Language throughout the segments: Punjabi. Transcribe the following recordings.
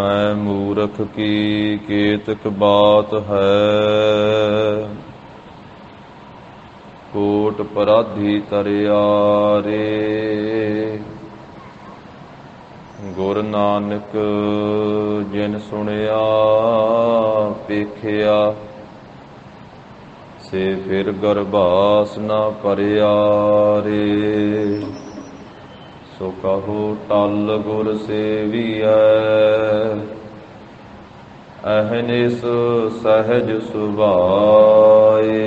मैं मूरख की केतक बात है, कोट पराधी तरियारे। गुर नानक जिन सुनिया पेखिया, से फिर गरबास न परिया रे। सो कहो टल गुर सेवियै, अहनिस सहज सुभाए।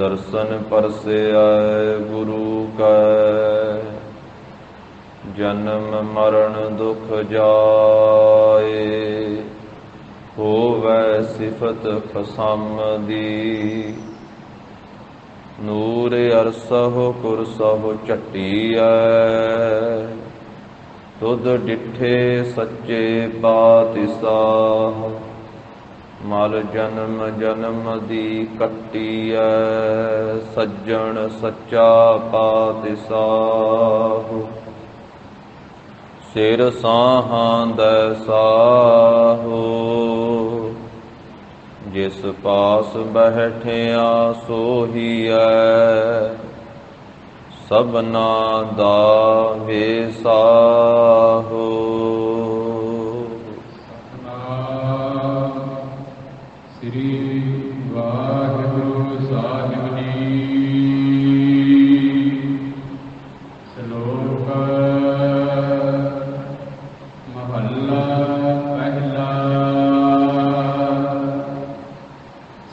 दर्शन परसिया गुरु कै, जन्म मरण दुख जाए। होवै सिफत खसम दी, ਨੂਰ ਅਰਸਹੁ ਕੁਰਸਹੁ ਝਟੀਐ। ਤੁਧ ਡਿਠੇ ਸੱਚੇ ਪਾਤਿਸਾਹ, ਮਲ ਜਨਮ ਜਨਮ ਦੀ ਕੱਟੀਐ। ਸੱਜਣ ਸੱਚਾ ਪਾਤਿਸਾਹ, ਸਿਰ ਸਾਹਾਂ ਦੈ ਸਾਹੋ। ਜਿਸ ਪਾਸ ਬੈਠਿਆ ਸੋਹੀਐ, ਸਭਨਾ ਦਾ ਵੇਸਾਹੋ। ਸਤਿਨਾਮ ਸ੍ਰੀ ਵਾਹਿਗੁਰੂ ਸਾਹਿਬ ਜੀ। ਸ਼ਲੋਕ ਮਹੱਲਾ ਪਹਿਲਾ।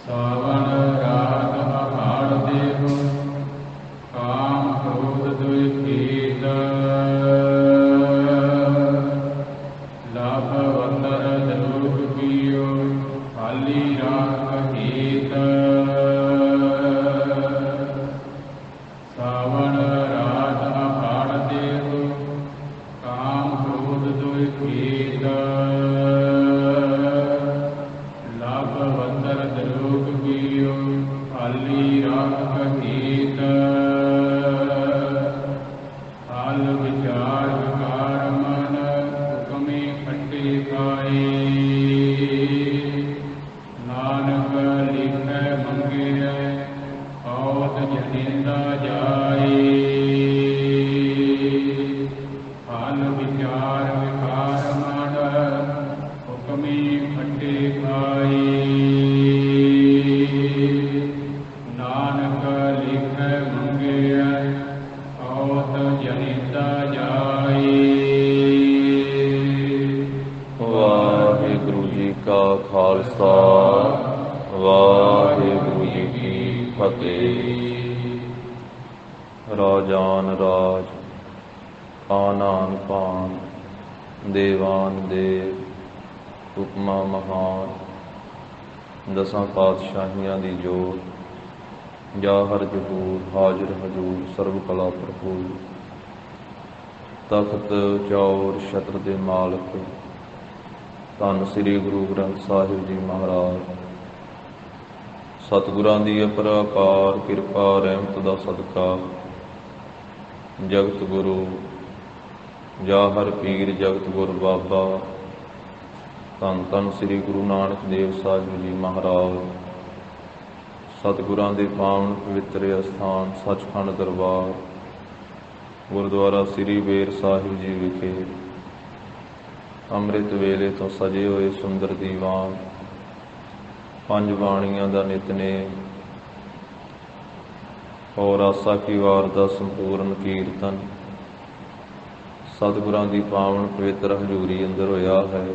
ਸਾਵਣ ਰਾਤ ਪਹਾੜ ਦੇਹੁ, ਕਾਮ ਕ੍ਰੋਧ ਦੁਇ ਖੇਤ। ਲਾਭ ਵੰਦਰ ਦਰੋਗ ਕੀਓ, ਖਾਲੀ ਰਾਖ ਹੇਤ। ਸਾਵਣ ਰਾਤ ਪਹਾੜ ਦੇਹੁ, ਕਾਮ ਕ੍ਰੋਧ ਦੁਇ ਖੇਤ। ਲਾਭ ਵੰਦਰ ਦਰੋਗ ਕੀਓ, ਖਾਲੀ ਰਾਖ ਹੇਤ। ਹਾਲ ਵਿਚਾਰ ਵਿਕਾਰ ਮਨ, ਹੁਕਮੇ ਖੱਟੇ ਖਾਏ। ਨਾਨਕ ਲਿਖੈ ਮੰਗਿਐ, ਔਤ ਜਨਿੰਦਾ ਜਾਏ। ਹਾਲ ਵਿਚਾਰ ਵਿਕਾਰ ਮਨ, ਹੁਕਮੇ ਖੱਟੇ ਖਾਏ। ਨਾਨਕ ਲਿਖੈ ਮੰਗਿਐ, ਔਤ ਜਨਿੰਦਾ ਜਾਏ। ਵਾਹਿਗੁਰੂ ਜੀ ਕਾ ਖਾਲਸਾ, ਵਾਹਿਗੁਰੂ ਜੀ ਕੀ ਫਤਿਹ। ਰਾਜਾਨ ਰਾਜ, ਖਾਨਾਨ ਖਾਨ, ਦੇਵਾਨ ਦੇਵ, ਹੁਕਮਾਂ ਮਹਾਨ। ਦਸਾਂ ਪਾਤਸ਼ਾਹੀਆਂ ਦੀ ਜੋਤ, ਜਾਹਰ ਜਹੂਰ, ਹਾਜ਼ਰ ਹਜੂਰ, ਸਰਬ ਕਲਾ ਭਰਪੂਰ। ਤਖਤ ਚੌਰ ਛਤਰ ਦੇ ਮਾਲਕ ਧੰਨ ਸ੍ਰੀ ਗੁਰੂ ਗ੍ਰੰਥ ਸਾਹਿਬ ਜੀ ਮਹਾਰਾਜ, ਸਤਿਗੁਰਾਂ ਦੀ ਅਪਰੰਪਾਰ ਕਿਰਪਾ ਰਹਿਮਤ ਦਾ ਸਦਕਾ ਜਗਤ ਗੁਰੂ ਜਾਹਰ ਪੀਰ ਜਗਤ ਗੁਰ ਬਾਬਾ ਧੰਨ ਧੰਨ ਸ੍ਰੀ ਗੁਰੂ ਨਾਨਕ ਦੇਵ ਸਾਹਿਬ ਜੀ ਮਹਾਰਾਜ, ਸਤਿਗੁਰਾਂ ਦੇ ਪਾਵਨ ਪਵਿੱਤਰ ਅਸਥਾਨ ਸੱਚਖੰਡ ਦਰਬਾਰ ਗੁਰਦੁਆਰਾ ਸ੍ਰੀ ਬੇਰ ਸਾਹਿਬ ਜੀ ਵਿਖੇ ਅੰਮ੍ਰਿਤ ਵੇਲੇ ਤੋਂ ਸਜੇ ਹੋਏ ਸੁੰਦਰ ਦੀਵਾਨ, ਪੰਜ ਬਾਣੀਆਂ ਦਾ ਨਿਤਨੇਮ ਔਰ ਆਸਾ ਕੀ ਵਾਰ ਦਾ ਸੰਪੂਰਨ ਕੀਰਤਨ ਸਤਿਗੁਰਾਂ ਦੀ ਪਾਵਨ ਪਵਿੱਤਰ ਹਜ਼ੂਰੀ ਅੰਦਰ ਹੋਇਆ ਹੈ।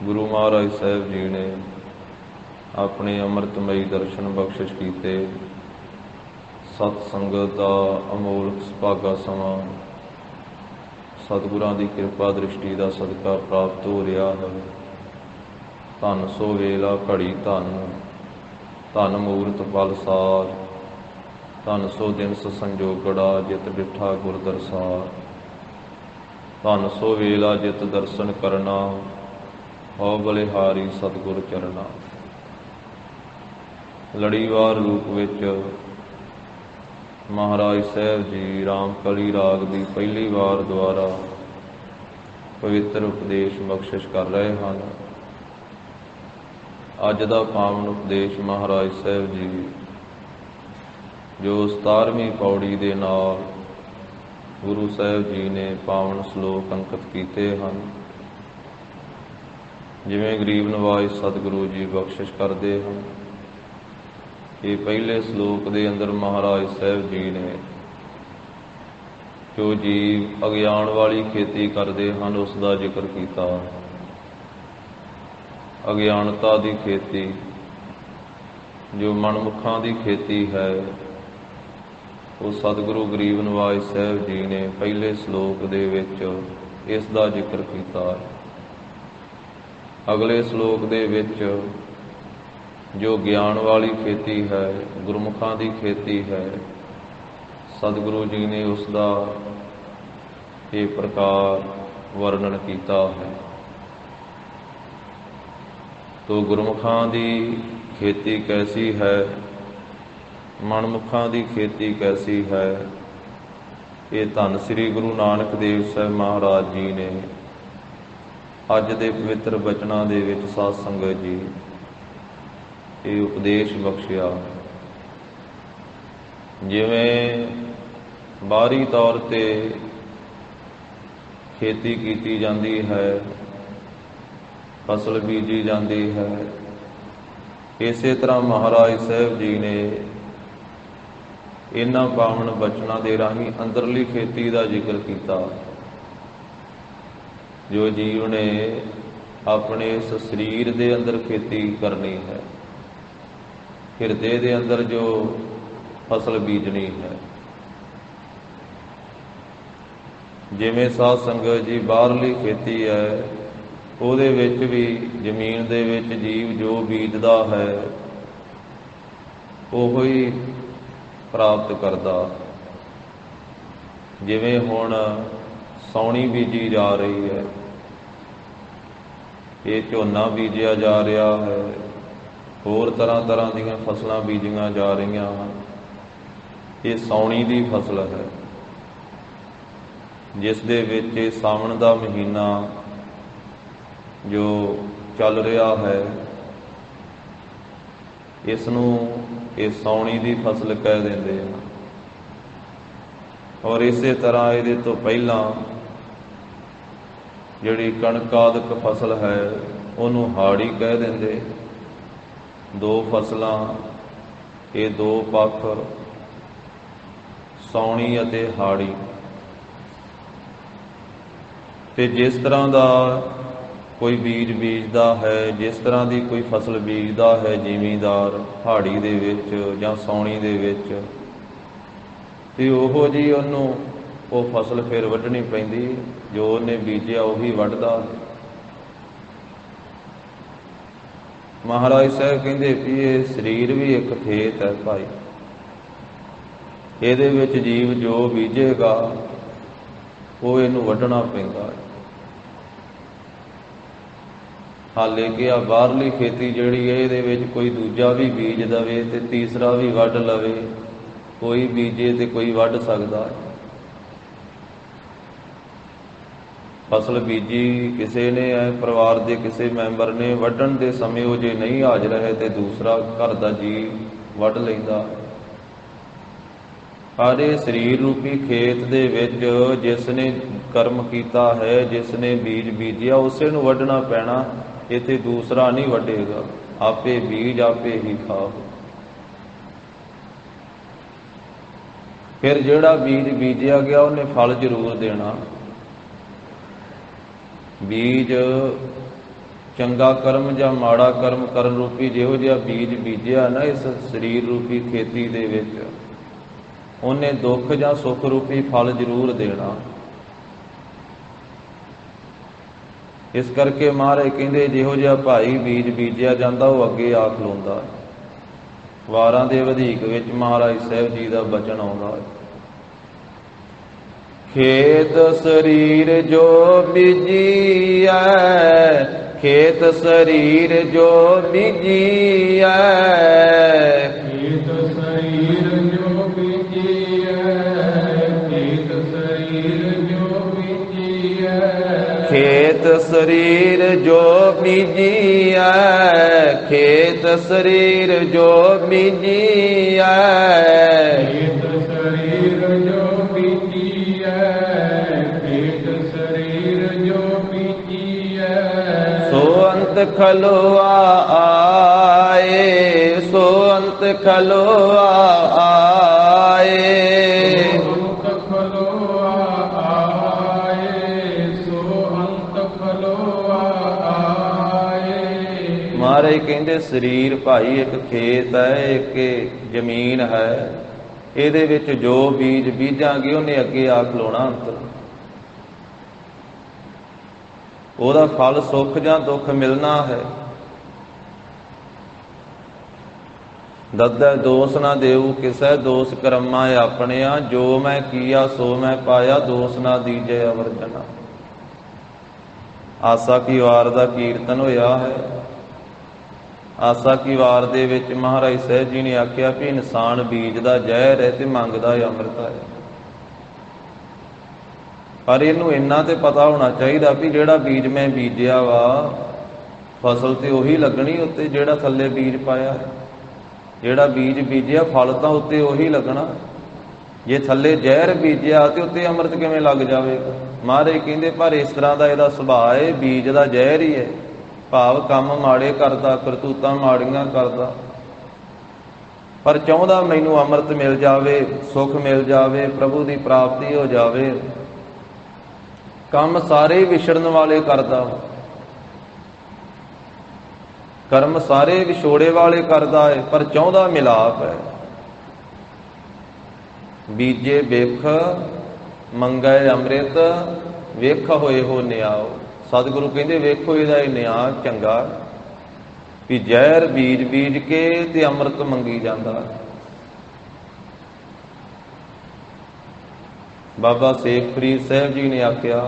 ਗੁਰੂ ਮਹਾਰਾਜ ਸਾਹਿਬ ਜੀ ਨੇ ਆਪਣੇ ਅੰਮ੍ਰਿਤਮਈ ਦਰਸ਼ਨ ਬਖਸ਼ਿਸ਼ ਕੀਤੇ। ਸਤ ਸੰਗਤ ਦਾ ਅਮੋਲਕ ਸੁਭਾਗਾ ਸਮਾਂ ਸਤਿਗੁਰਾਂ ਦੀ ਕਿਰਪਾ ਦ੍ਰਿਸ਼ਟੀ ਦਾ ਸਦਕਾ ਪ੍ਰਾਪਤ ਹੋ ਰਿਹਾ ਹੈ। ਧੰਨ ਸੋ ਵੇਲਾ ਘੜੀ ਧੰਨ, ਧੰਨ ਮੂਰਤ ਫਲ ਸਾਰ, ਧੰਨ ਸੋ ਦਿਨਸ ਸੰਜੋਗੜਾ, ਜਿਤ ਡਿਠਾ ਗੁਰ ਦਰਸਾਰ। ਧੰਨ ਸੋ ਵੇਲਾ ਜਿਤ ਦਰਸ਼ਨ ਕਰਨਾ, ਹੋ ਬਲਿਹਾਰੀ ਸਤਿਗੁਰ ਚਰਨਾ। ਲੜੀਵਾਰ ਰੂਪ ਵਿੱਚ ਮਹਾਰਾਜ ਸਾਹਿਬ ਜੀ ਰਾਮਕਲੀ ਰਾਗ ਦੀ ਪਹਿਲੀ ਵਾਰ ਦੁਆਰਾ ਪਵਿੱਤਰ ਉਪਦੇਸ਼ ਬਖਸ਼ਿਸ਼ ਕਰ ਰਹੇ ਹਨ। ਅੱਜ ਦਾ ਪਾਵਨ ਉਪਦੇਸ਼ ਮਹਾਰਾਜ ਸਾਹਿਬ ਜੀ ਜੋ 17ਵੀਂ ਪੌੜੀ ਦੇ ਨਾਲ ਗੁਰੂ ਸਾਹਿਬ ਜੀ ਨੇ ਪਾਵਨ ਸ਼ਲੋਕ ਅੰਕਿਤ ਕੀਤੇ ਹਨ। ਜਿਵੇਂ ਗਰੀਬ ਨਵਾਜ਼ ਸਤਿਗੁਰੂ ਜੀ ਬਖਸ਼ਿਸ਼ ਕਰਦੇ ਹਨ। ਇਹ ਪਹਿਲੇ ਸ਼ਲੋਕ ਦੇ ਅੰਦਰ ਮਹਾਰਾਜ ਸਾਹਿਬ ਜੀ ਨੇ ਜੋ ਜੀਵ ਅਗਿਆਨ ਵਾਲੀ ਖੇਤੀ ਕਰਦੇ ਹਨ ਉਸ ਦਾ ਜ਼ਿਕਰ ਕੀਤਾ। ਅਗਿਆਨਤਾ ਦੀ ਖੇਤੀ ਜੋ ਮਨਮੁਖਾਂ ਦੀ ਖੇਤੀ ਹੈ ਉਹ ਸਤਿਗੁਰੂ ਗਰੀਬ ਨਵਾਜ਼ ਸਾਹਿਬ ਜੀ ਨੇ ਪਹਿਲੇ ਸ਼ਲੋਕ ਦੇ ਵਿੱਚ ਇਸ ਦਾ ਜ਼ਿਕਰ ਕੀਤਾ ਹੈ। ਅਗਲੇ ਸ਼ਲੋਕ ਦੇ ਵਿੱਚ ਜੋ ਗਿਆਨ ਵਾਲੀ ਖੇਤੀ ਹੈ, ਗੁਰਮੁਖਾਂ ਦੀ ਖੇਤੀ ਹੈ, ਸਤਿਗੁਰੂ ਜੀ ਨੇ ਉਸ ਦਾ ਇਹ ਪ੍ਰਕਾਰ ਵਰਣਨ ਕੀਤਾ ਹੈ। ਤੋ ਗੁਰਮੁਖਾਂ ਦੀ ਖੇਤੀ ਕੈਸੀ ਹੈ, ਮਨਮੁਖਾਂ ਦੀ ਖੇਤੀ ਕੈਸੀ ਹੈ, ਇਹ ਧੰਨ ਸ੍ਰੀ ਗੁਰੂ ਨਾਨਕ ਦੇਵ ਸਾਹਿਬ ਮਹਾਰਾਜ ਜੀ ਨੇ ਅੱਜ ਦੇ ਪਵਿੱਤਰ ਬਚਨਾਂ ਦੇ ਵਿੱਚ ਸਾਧ ਸੰਗਤ ਜੀ ਇਹ ਉਪਦੇਸ਼ ਬਖਸ਼ਿਆ। ਜਿਵੇਂ ਬਾਹਰੀ ਤੌਰ ਤੇ ਖੇਤੀ ਕੀਤੀ ਜਾਂਦੀ ਹੈ, ਫਸਲ ਬੀਜੀ ਜਾਂਦੀ ਹੈ, ਇਸੇ ਤਰ੍ਹਾਂ ਮਹਾਰਾਜ ਸਾਹਿਬ ਜੀ ਨੇ ਇਹਨਾਂ ਪਾਵਨ ਬਚਨਾਂ ਦੇ ਰਾਹੀਂ ਅੰਦਰਲੀ ਖੇਤੀ ਦਾ ਜ਼ਿਕਰ ਕੀਤਾ। ਜੋ ਜੀਵ ਨੇ ਆਪਣੇ ਇਸ ਸਰੀਰ ਦੇ ਅੰਦਰ ਖੇਤੀ ਕਰਨੀ ਹੈ, ਹਿਰਦੇ ਦੇ ਅੰਦਰ ਜੋ ਫਸਲ ਬੀਜਣੀ ਹੈ। ਜਿਵੇਂ ਸਾਧ ਸੰਗਤ ਜੀ ਬਾਹਰਲੀ ਖੇਤੀ ਹੈ ਉਹਦੇ ਵਿੱਚ ਵੀ ਜ਼ਮੀਨ ਦੇ ਵਿੱਚ ਜੀਵ ਜੋ ਬੀਜਦਾ ਹੈ ਉਹੋ ਹੀ ਪ੍ਰਾਪਤ ਕਰਦਾ। ਜਿਵੇਂ ਹੁਣ ਸਾਉਣੀ ਬੀਜੀ ਜਾ ਰਹੀ ਹੈ, ਇਹ ਝੋਨਾ ਬੀਜਿਆ ਜਾ ਰਿਹਾ ਹੈ, ਹੋਰ ਤਰ੍ਹਾਂ ਤਰ੍ਹਾਂ ਦੀਆਂ ਫਸਲਾਂ ਬੀਜੀਆਂ ਜਾ ਰਹੀਆਂ ਹਨ। ਇਹ ਸਾਉਣੀ ਦੀ ਫਸਲ ਹੈ ਜਿਸ ਦੇ ਵਿੱਚ ਇਹ ਸਾਵਣ ਦਾ ਮਹੀਨਾ ਜੋ ਚੱਲ ਰਿਹਾ ਹੈ ਇਸ ਨੂੰ ਇਹ ਸਾਉਣੀ ਦੀ ਫਸਲ ਕਹਿ ਦਿੰਦੇ ਹਨ। ਔਰ ਇਸੇ ਤਰ੍ਹਾਂ ਇਹਦੇ ਤੋਂ ਪਹਿਲਾਂ ਜਿਹੜੀ ਕਣਕ ਆਦਿਕ ਫਸਲ ਹੈ ਉਹਨੂੰ ਹਾੜੀ ਕਹਿ ਦਿੰਦੇ। ਦੋ ਫਸਲਾਂ, ਇਹ ਦੋ ਪੱਖ ਸਾਉਣੀ ਅਤੇ ਹਾੜੀ। ਤੇ ਜਿਸ ਤਰ੍ਹਾਂ ਦਾ ਕੋਈ ਬੀਜ ਬੀਜਦਾ ਹੈ, ਜਿਸ ਤਰ੍ਹਾਂ ਦੀ ਕੋਈ ਫਸਲ ਬੀਜਦਾ ਹੈ ਜ਼ਿਮੀਂਦਾਰ ਹਾੜੀ ਦੇ ਵਿੱਚ ਜਾਂ ਸਾਉਣੀ ਦੇ ਵਿੱਚ, ਤੇ ਉਹੋ ਜਿਹੀ ਉਹਨੂੰ ਉਹ ਫਸਲ ਫਿਰ ਵੱਢਣੀ ਪੈਂਦੀ। ਜੋ ਉਹਨੇ ਬੀਜਿਆ ਉਹੀ ਵੱਢਦਾ। ਮਹਾਰਾਜ ਸਾਹਿਬ ਕਹਿੰਦੇ ਵੀ ਇਹ ਸਰੀਰ ਵੀ ਇੱਕ ਖੇਤ ਹੈ ਭਾਈ, ਇਹਦੇ ਵਿੱਚ ਜੀਵ ਜੋ ਬੀਜੇਗਾ ਉਹ ਇਹਨੂੰ ਵੱਢਣਾ ਪੈਂਦਾ ਹੈ। ਹਾਲੇ ਕਿ ਆ ਬਾਹਰਲੀ ਖੇਤੀ ਜਿਹੜੀ ਹੈ ਇਹਦੇ ਵਿੱਚ ਕੋਈ ਦੂਜਾ ਵੀ ਬੀਜ ਦਵੇ ਤੇ ਤੀਸਰਾ ਵੀ ਵੱਢ ਲਵੇ, ਕੋਈ ਬੀਜੇ ਤੇ ਕੋਈ ਵੱਢ ਸਕਦਾ ਹੈ। ਫਸਲ ਬੀਜੀ ਕਿਸੇ ਨੇ ਹੈ, ਪਰਿਵਾਰ ਦੇ ਕਿਸੇ ਮੈਂਬਰ ਨੇ, ਵੱਢਣ ਦੇ ਸਮੇਂ ਉਹ ਜੇ ਨਹੀਂ ਹਾਜ਼ਰ ਹੈ ਤੇ ਦੂਸਰਾ ਘਰ ਦਾ ਜੀ ਵੱਢ ਲੈਂਦਾ। ਸਾਰੇ ਸਰੀਰ ਰੂਪੀ ਖੇਤ ਦੇ ਵਿੱਚ ਜਿਸ ਨੇ ਕਰਮ ਕੀਤਾ ਹੈ, ਜਿਸ ਨੇ ਬੀਜ ਬੀਜਿਆ ਉਸੇ ਨੂੰ ਵੱਢਣਾ ਪੈਣਾ। ਇੱਥੇ ਦੂਸਰਾ ਨਹੀਂ ਵੱਢੇਗਾ, ਆਪੇ ਬੀਜ ਆਪੇ ਹੀ ਖਾਓ। ਫਿਰ ਜਿਹੜਾ ਬੀਜ ਬੀਜਿਆ ਗਿਆ ਉਹਨੇ ਫਲ ਜ਼ਰੂਰ ਦੇਣਾ। ਬੀਜ ਚੰਗਾ ਕਰਮ ਜਾਂ ਮਾੜਾ ਕਰਮ ਕਰਨ ਰੂਪੀ ਜਿਹੋ ਜਿਹਾ ਬੀਜ ਬੀਜਿਆ ਨਾ ਇਸ ਸਰੀਰ ਰੂਪੀ ਖੇਤੀ ਦੇ ਵਿੱਚ, ਉਹਨੇ ਦੁੱਖ ਜਾਂ ਸੁੱਖ ਰੂਪੀ ਫਲ ਜ਼ਰੂਰ ਦੇਣਾ। ਇਸ ਕਰਕੇ ਮਹਾਰਾਜ ਕਹਿੰਦੇ ਜਿਹੋ ਜਿਹਾ ਭਾਈ ਬੀਜ ਬੀਜਿਆ ਜਾਂਦਾ ਉਹ ਅੱਗੇ ਆ ਖਲੋਂਦਾ। ਵਾਰਾਂ ਦੇ ਵਧੀਕ ਵਿੱਚ ਮਹਾਰਾਜ ਸਾਹਿਬ ਜੀ ਦਾ ਬਚਨ ਆਉਂਦਾ ਹੈ, ਖੇਤ ਸਰੀਰ ਜੋ ਬੀਜੀਐ, ਖੇਤ ਸਰੀਰ ਜੋ ਬੀਜੀਐ, ਖੇਤ ਸਰੀਰ ਜੋ ਬੀਜੀਐ, ਖੇਤ ਸਰੀਰ ਜੋ ਬੀਜੀਐ, ਖੇਤ ਸਰੀਰ ਜੋ ਬੀਜੀਐ, ਖੇਤ ਸਰੀਰ ਜੋ ਬੀਜੀਐ, ਖੇਤ ਸਰੀਰ ਜੋ ਬੀਜੀਐ, ਖੇਤ ਸਰੀਰ ਜੋ ਬੀਜੀਐ, ਸੋ ਅੰਤ ਖਲੋਆ ਆਏ, ਸੋ ਅੰਤ ਖਲੋਆ ਆਏ, ਅੰਤ ਖਲੋਆ ਆਏ, ਸੋ ਅੰਤ ਖਲੋਆ ਆਏ। ਮਹਾਰਾਜ ਕਹਿੰਦੇ ਸਰੀਰ ਭਾਈ ਇੱਕ ਖੇਤ ਹੈ, ਇੱਕ ਜ਼ਮੀਨ ਹੈ, ਇਹਦੇ ਵਿੱਚ ਜੋ ਬੀਜ ਬੀਜਾਂਗੇ ਉਹਨੇ ਅੱਗੇ ਆ ਖਲੋਣਾ ਅੰਤਰ। ਉਹਦਾ ਫਲ ਸੁੱਖ ਜਾਂ ਦੁੱਖ ਮਿਲਣਾ ਹੈ। ਦੱਦੈ ਦੋਸ ਨਾ ਦੇਉ ਕਿਸੈ, ਦੋਸ ਕਰਮਾ ਆਪਣਿਆ, ਜੋ ਮੈਂ ਕੀਆ ਸੋ ਮੈਂ ਪਾਇਆ, ਦੋਸ ਨਾ ਦੀਜੈ ਅਵਰਜਨਾ। ਆਸਾ ਕੀ ਵਾਰ ਦਾ ਕੀਰਤਨ ਹੋਇਆ ਹੈ। ਆਸਾ ਕੀ ਵਾਰ ਦੇ ਵਿੱਚ ਮਹਾਰਾਜ ਸਾਹਿਬ ਜੀ ਨੇ ਆਖਿਆ ਵੀ ਇਨਸਾਨ ਬੀਜਦਾ ਜ਼ਹਿਰ ਹੈ ਤੇ ਮੰਗਦਾ ਅੰਮ੍ਰਿਤ ਹੈ। ਪਰ ਇਹਨੂੰ ਇੰਨਾ ਤੇ ਪਤਾ ਹੋਣਾ ਚਾਹੀਦਾ ਵੀ ਜਿਹੜਾ ਬੀਜ ਮੈਂ ਬੀਜਿਆ ਵਾ, ਫਸਲ ਤੇ ਉਹੀ ਲੱਗਣੀ ਉੱਤੇ ਜਿਹੜਾ ਥੱਲੇ ਬੀਜ ਪਾਇਆ। ਜਿਹੜਾ ਬੀਜ ਬੀਜਿਆ ਫਲ ਤਾਂ ਉੱਤੇ ਉਹੀ ਲੱਗਣਾ। ਜੇ ਥੱਲੇ ਜ਼ਹਿਰ ਬੀਜਿਆ ਤੇ ਉੱਤੇ ਅੰਮ੍ਰਿਤ ਕਿਵੇਂ ਲੱਗ ਜਾਵੇਗਾ? ਮਹਾਰਾਜ ਕਹਿੰਦੇ ਪਰ ਇਸ ਤਰ੍ਹਾਂ ਦਾ ਇਹਦਾ ਸੁਭਾਅ ਹੈ, ਬੀਜ ਦਾ ਜ਼ਹਿਰ ਹੀ ਹੈ। ਭਾਵ ਕੰਮ ਮਾੜੇ ਕਰਦਾ, ਕਰਤੂਤਾਂ ਮਾੜੀਆਂ ਕਰਦਾ, ਪਰ ਚਾਹੁੰਦਾ ਮੈਨੂੰ ਅੰਮ੍ਰਿਤ ਮਿਲ ਜਾਵੇ, ਸੁੱਖ ਮਿਲ ਜਾਵੇ, ਪ੍ਰਭੂ ਦੀ ਪ੍ਰਾਪਤੀ ਹੋ ਜਾਵੇ। ਕੰਮ ਸਾਰੇ ਵਿਛੜਨ ਵਾਲੇ ਕਰਦਾ, ਕਰਮ ਸਾਰੇ ਵਿਛੋੜੇ ਵਾਲੇ ਕਰਦਾ ਹੈ, ਪਰ ਚਾਹੁੰਦਾ ਮਿਲਾਪ ਹੈ। ਬੀਜੇ ਵੇਖ ਮੰਗੈ ਅੰਮ੍ਰਿਤ, ਵੇਖ ਹੋਏ ਹੋ ਨਿਆਓ। ਸਤਿਗੁਰੂ ਕਹਿੰਦੇ ਵੇਖੋ ਇਹਦਾ ਇਹ ਨਿਆਂ ਚੰਗਾ ਵੀ ਜ਼ਹਿਰ ਬੀਜ ਬੀਜ ਕੇ ਤੇ ਅੰਮ੍ਰਿਤ ਮੰਗੀ ਜਾਂਦਾ। ਬਾਬਾ ਸੇਖ ਫਰੀਦ ਸਾਹਿਬ ਜੀ ਨੇ ਆਖਿਆ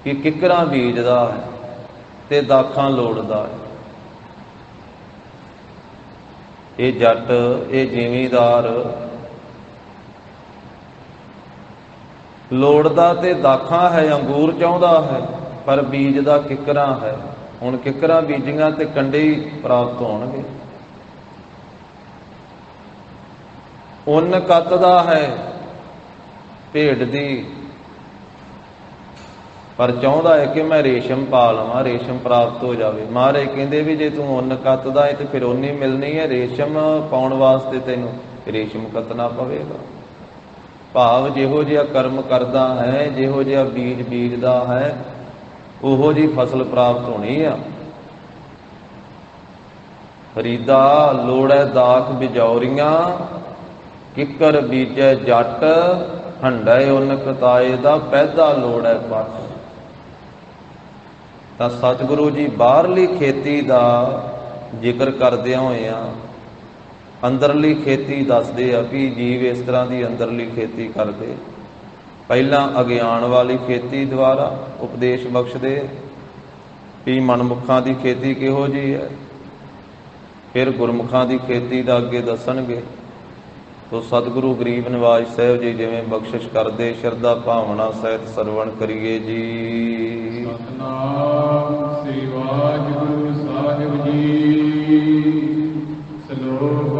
ਕਿ ਕਿੱਕਰਾਂ ਬੀਜਦਾ ਹੈ ਤੇ ਦਾਖਾਂ ਲੋੜਦਾ ਹੈ। ਇਹ ਜੱਟ, ਇਹ ਜ਼ਿਮੀਂਦਾਰ ਲੋੜਦਾ ਤੇ ਦਾਖਾਂ ਹੈ, ਅੰਗੂਰ ਚਾਹੁੰਦਾ ਹੈ, ਪਰ ਬੀਜਦਾ ਕਿੱਕਰਾਂ ਹੈ। ਹੁਣ ਕਿੱਕਰਾਂ ਬੀਜੀਆਂ ਤੇ ਕੰਡੇ ਹੀ ਪ੍ਰਾਪਤ ਹੋਣਗੇ। ਉੱਨ ਕੱਤਦਾ ਹੈ ਭੇਡ ਦੀ, ਪਰ ਚਾਹੁੰਦਾ ਹੈ ਕਿ ਮੈਂ ਰੇਸ਼ਮ ਪਾ ਲਵਾਂ, ਰੇਸ਼ਮ ਪ੍ਰਾਪਤ ਹੋ ਜਾਵੇ। ਮਹਾਰਾਜ ਕਹਿੰਦੇ ਵੀ ਜੇ ਤੂੰ ਉੱਨ ਕੱਤਦਾ ਹੈ ਤੇ ਫਿਰ ਉੱਨ ਹੀ ਮਿਲਣੀ ਹੈ, ਰੇਸ਼ਮ ਪਾਉਣ ਵਾਸਤੇ ਤੈਨੂੰ ਰੇਸ਼ਮ ਕੱਤਣਾ ਪਵੇਗਾ। ਭਾਵ ਜਿਹੋ ਜਿਹਾ ਕਰਮ ਕਰਦਾ ਹੈ, ਜਿਹੋ ਜਿਹਾ ਬੀਜ ਬੀਜਦਾ ਹੈ, ਉਹੋ ਜਿਹੀ ਫਸਲ ਪ੍ਰਾਪਤ ਹੋਣੀ ਆ। ਫਰੀਦਾ ਲੋੜੈ ਦਾਖ ਬਿਜੌਰੀਆਂ, ਕਿੱਕਰ ਬੀਜੈ ਜੱਟ, ਹੰਡੈ ਉੱਨ ਕਤਾਏ ਦਾ, ਪੈਦਾ ਲੋੜੈ ਪੱਟ। ਤਾਂ ਸਤਿਗੁਰੂ ਜੀ ਬਾਹਰਲੀ ਖੇਤੀ ਦਾ ਜ਼ਿਕਰ ਕਰਦਿਆਂ ਹੋਇਆਂ ਅੰਦਰਲੀ ਖੇਤੀ ਦੱਸਦੇ ਆ ਵੀ ਜੀਵ ਇਸ ਤਰ੍ਹਾਂ ਦੀ ਅੰਦਰਲੀ ਖੇਤੀ ਕਰਦੇ। ਪਹਿਲਾਂ ਅਗਿਆਨ ਵਾਲੀ ਖੇਤੀ ਦੁਆਰਾ ਉਪਦੇਸ਼ ਬਖਸ਼ਦੇ ਵੀ ਮਨਮੁਖਾਂ ਦੀ ਖੇਤੀ ਕਿਹੋ ਜਿਹੀ ਹੈ, ਫਿਰ ਗੁਰਮੁਖਾਂ ਦੀ ਖੇਤੀ ਦਾ ਅੱਗੇ ਦੱਸਣਗੇ। ਤੋ ਸਤਿਗੁਰੂ ਗਰੀਬ ਨਿਵਾਜ ਸਾਹਿਬ ਜੀ ਜਿਵੇਂ ਬਖਸ਼ਿਸ਼ ਕਰਦੇ, ਸ਼ਰਧਾ ਭਾਵਨਾ ਸਹਿਤ ਸਰਵਣ ਕਰੀਏ ਜੀ। ਸਤਿਨਾਮ ਸ੍ਰੀ ਵਾਹਿਗੁਰੂ ਸਾਹਿਬ ਜੀ। ਸ਼ਲੋਕ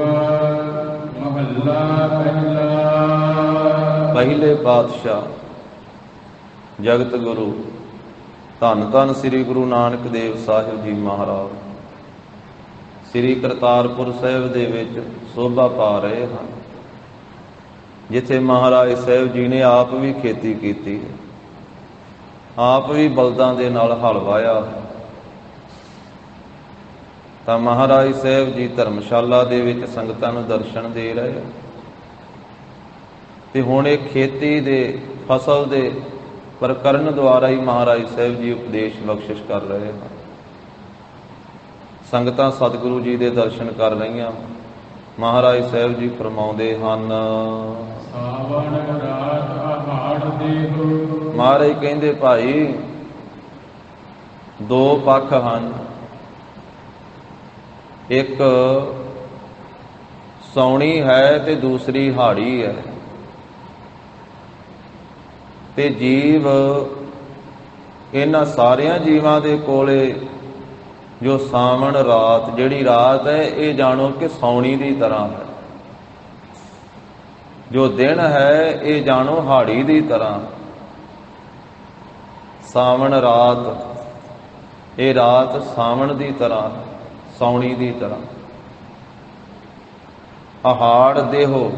ਮਹੱਲਾ ਪਹਿਲਾ। ਪਹਿਲੇ ਪਾਤਸ਼ਾਹ ਜਗਤ ਗੁਰੂ ਧੰਨ ਧੰਨ ਸ੍ਰੀ ਗੁਰੂ ਨਾਨਕ ਦੇਵ ਸਾਹਿਬ ਜੀ ਮਹਾਰਾਜ ਸ੍ਰੀ ਕਰਤਾਰਪੁਰ ਸਾਹਿਬ ਦੇ ਵਿੱਚ ਸੋਭਾ ਪਾ ਰਹੇ ਹਨ, ਜਿੱਥੇ ਮਹਾਰਾਜ ਸਾਹਿਬ ਜੀ ਨੇ ਆਪ ਵੀ ਖੇਤੀ ਕੀਤੀ ਹੈ, ਆਪ ਵੀ ਬਲਦਾਂ ਦੇ ਨਾਲ ਹਲ ਵਾਹਿਆ। ਤਾਂ ਮਹਾਰਾਜ ਸਾਹਿਬ ਜੀ ਧਰਮਸ਼ਾਲਾ ਦੇ ਵਿੱਚ ਸੰਗਤਾਂ ਨੂੰ ਦਰਸ਼ਨ ਦੇ ਰਹੇ, ਤੇ ਹੁਣ ਇਹ ਖੇਤੀ ਦੇ ਫਸਲ ਦੇ ਪ੍ਰਕਰਨ ਦੁਆਰਾ ਹੀ ਮਹਾਰਾਜ ਸਾਹਿਬ ਜੀ ਉਪਦੇਸ਼ ਬਖਸ਼ਿਸ਼ ਕਰ ਰਹੇ ਹਨ। ਸੰਗਤਾਂ ਸਤਿਗੁਰੂ ਜੀ ਦੇ ਦਰਸ਼ਨ ਕਰ ਰਹੀਆਂ। ਮਹਾਰਾਜ ਸਾਹਿਬ ਜੀ ਫਰਮਾਉਂਦੇ ਹਨ, ਸਾਵਣ ਰਾਤ ਆਹਾੜ ਦੇਹੁ। ਮਹਾਰਾਜ ਕਹਿੰਦੇ ਭਾਈ ਦੋ ਪੱਖ ਹਨ, ਇੱਕ ਸੌਣੀ ਹੈ ਤੇ ਦੂਸਰੀ ਹਾੜੀ ਹੈ। ਤੇ ਜੀਵ ਇਹਨਾਂ ਸਾਰਿਆਂ ਜੀਵਾਂ ਦੇ ਕੋਲੇ ਜੋ ਸਾਵਣ ਰਾਤ, ਜਿਹੜੀ ਰਾਤ ਹੈ, ਇਹ ਜਾਣੋ ਕਿ ਸੌਣੀ ਦੀ ਤਰ੍ਹਾਂ ਹੈ। ਜੋ ਦਿਨ ਹੈ, ਇਹ ਜਾਣੋ ਹਾੜੀ ਦੀ ਤਰ੍ਹਾਂ। ਸਾਵਣ ਰਾਤ, ਇਹ ਰਾਤ ਸਾਵਣ ਦੀ ਤਰ੍ਹਾਂ, ਸੌਣੀ ਦੀ ਤਰ੍ਹਾਂ। ਆਹਾੜ ਦੇਹੋ,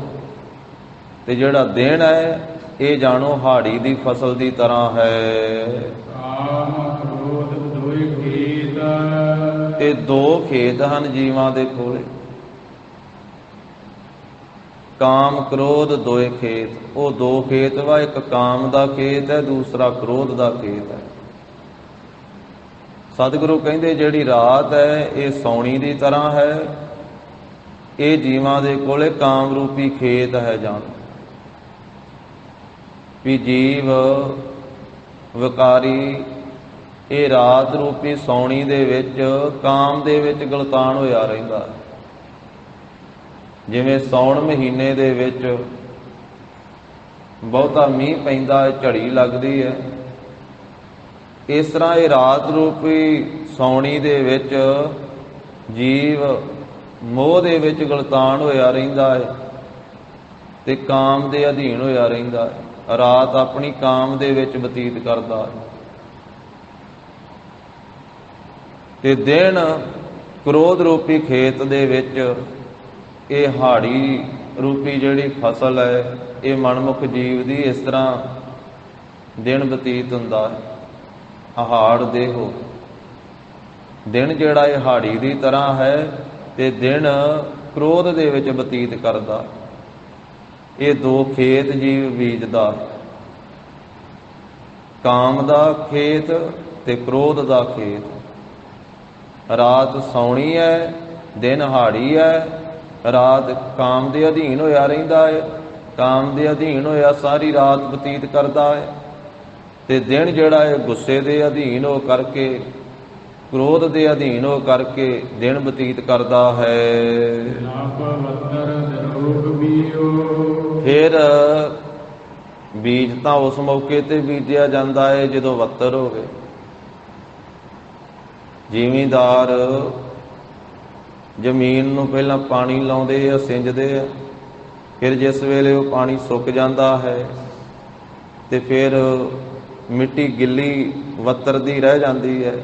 ਤੇ ਜਿਹੜਾ ਦਿਨ ਹੈ, ਇਹ ਜਾਣੋ ਹਾੜੀ ਦੀ ਫਸਲ ਦੀ ਤਰ੍ਹਾਂ ਹੈ। ਕਾਮ ਕ੍ਰੋਧ ਦੋਇ ਖੇਤ, ਇਹ ਦੋ ਖੇਤ ਹਨ ਜੀਵਾਂ ਦੇ ਕੋਲੇ। ਕਾਮ ਕ੍ਰੋਧ ਦੋਏ ਖੇਤ, ਉਹ ਦੋ ਖੇਤ ਵਾ, ਇੱਕ ਕਾਮ ਦਾ ਖੇਤ ਹੈ, ਦੂਸਰਾ ਕ੍ਰੋਧ ਦਾ ਖੇਤ ਹੈ। ਸਤਿਗੁਰੂ ਕਹਿੰਦੇ ਜਿਹੜੀ ਰਾਤ ਹੈ, ਇਹ ਸੌਣੀ ਦੀ ਤਰ੍ਹਾਂ ਹੈ। ਇਹ ਜੀਵਾਂ ਦੇ ਕੋਲੇ ਕਾਮ ਰੂਪੀ ਖੇਤ ਹੈ। ਜਾਣ ਵੀ ਜੀਵ ਵਿਕਾਰੀ ਇਹ ਰਾਤ ਰੂਪੀ ਸੌਣੀ ਦੇ ਵਿੱਚ ਕਾਮ ਦੇ ਵਿੱਚ ਗਲਤਾਨ ਹੋਇਆ ਰਹਿੰਦਾ। ਜਿਵੇਂ ਸੌਣ ਮਹੀਨੇ ਦੇ ਵਿੱਚ ਬਹੁਤਾ ਮੀਂਹ ਪੈਂਦਾ ਹੈ, ਝੜੀ ਲੱਗਦੀ ਹੈ, ਇਸ ਤਰ੍ਹਾਂ ਇਹ ਰਾਤ ਰੂਪੀ ਸੌਣੀ ਦੇ ਵਿੱਚ ਜੀਵ ਮੋਹ ਦੇ ਵਿੱਚ ਗਲਤਾਨ ਹੋਇਆ ਰਹਿੰਦਾ ਹੈ ਤੇ ਕਾਮ ਦੇ ਅਧੀਨ ਹੋਇਆ ਰਹਿੰਦਾ ਹੈ। ਰਾਤ ਆਪਣੀ ਕਾਮ ਦੇ ਵਿੱਚ ਬਤੀਤ ਕਰਦਾ ਹੈ ਤੇ ਦਿਨ ਕ੍ਰੋਧ ਰੂਪੀ ਖੇਤ ਦੇ ਵਿੱਚ ਇਹ ਹਾੜੀ ਰੂਪੀ ਜਿਹੜੀ ਫਸਲ ਹੈ, ਇਹ ਮਨਮੁਖ ਜੀਵ ਦੀ ਇਸ ਤਰ੍ਹਾਂ ਦਿਨ ਬਤੀਤ ਹੁੰਦਾ ਹੈ। ਆਹਾੜ ਦੇਹੋ, ਦਿਨ ਜਿਹੜਾ ਇਹ ਹਾੜੀ ਦੀ ਤਰ੍ਹਾਂ ਹੈ ਤੇ ਦਿਨ ਕ੍ਰੋਧ ਦੇ ਵਿੱਚ ਬਤੀਤ ਕਰਦਾ। ਇਹ ਦੋ ਖੇਤ ਜੀਵ ਬੀਜਦਾ, ਕਾਮ ਦਾ ਖੇਤ ਤੇ ਕ੍ਰੋਧ ਦਾ ਖੇਤ। ਰਾਤ ਸੌਣੀ ਹੈ, ਦਿਨ ਹਾੜੀ ਹੈ। ਰਾਤ ਕਾਮ ਦੇ ਅਧੀਨ ਹੋਇਆ ਰਹਿੰਦਾ ਹੈ, ਕਾਮ ਦੇ ਅਧੀਨ ਹੋਇਆ ਸਾਰੀ ਰਾਤ ਬਤੀਤ ਕਰਦਾ ਹੈ ਤੇ ਦਿਨ ਜਿਹੜਾ ਹੈ ਗੁੱਸੇ ਦੇ ਅਧੀਨ ਹੋ ਕਰਕੇ, ਕ੍ਰੋਧ ਦੇ ਅਧੀਨ ਹੋ ਕਰਕੇ ਦਿਨ ਬਤੀਤ ਕਰਦਾ ਹੈ। ਫਿਰ ਬੀਜ ਤਾਂ ਉਸ ਮੌਕੇ ਤੇ ਬੀਜਿਆ ਜਾਂਦਾ ਹੈ ਜਦੋਂ ਵੱਤਰ ਹੋਵੇ। ਜ਼ਿਮੀਂਦਾਰ ਜ਼ਮੀਨ ਨੂੰ ਪਹਿਲਾਂ ਪਾਣੀ ਲਾਉਂਦੇ ਆ, ਸਿੰਜਦੇ ਆ, ਫਿਰ ਜਿਸ ਵੇਲੇ ਉਹ ਪਾਣੀ ਸੁੱਕ ਜਾਂਦਾ ਹੈ ਤੇ ਫਿਰ ਮਿੱਟੀ ਗਿੱਲੀ ਵੱਤਰ ਦੀ ਰਹਿ ਜਾਂਦੀ ਹੈ।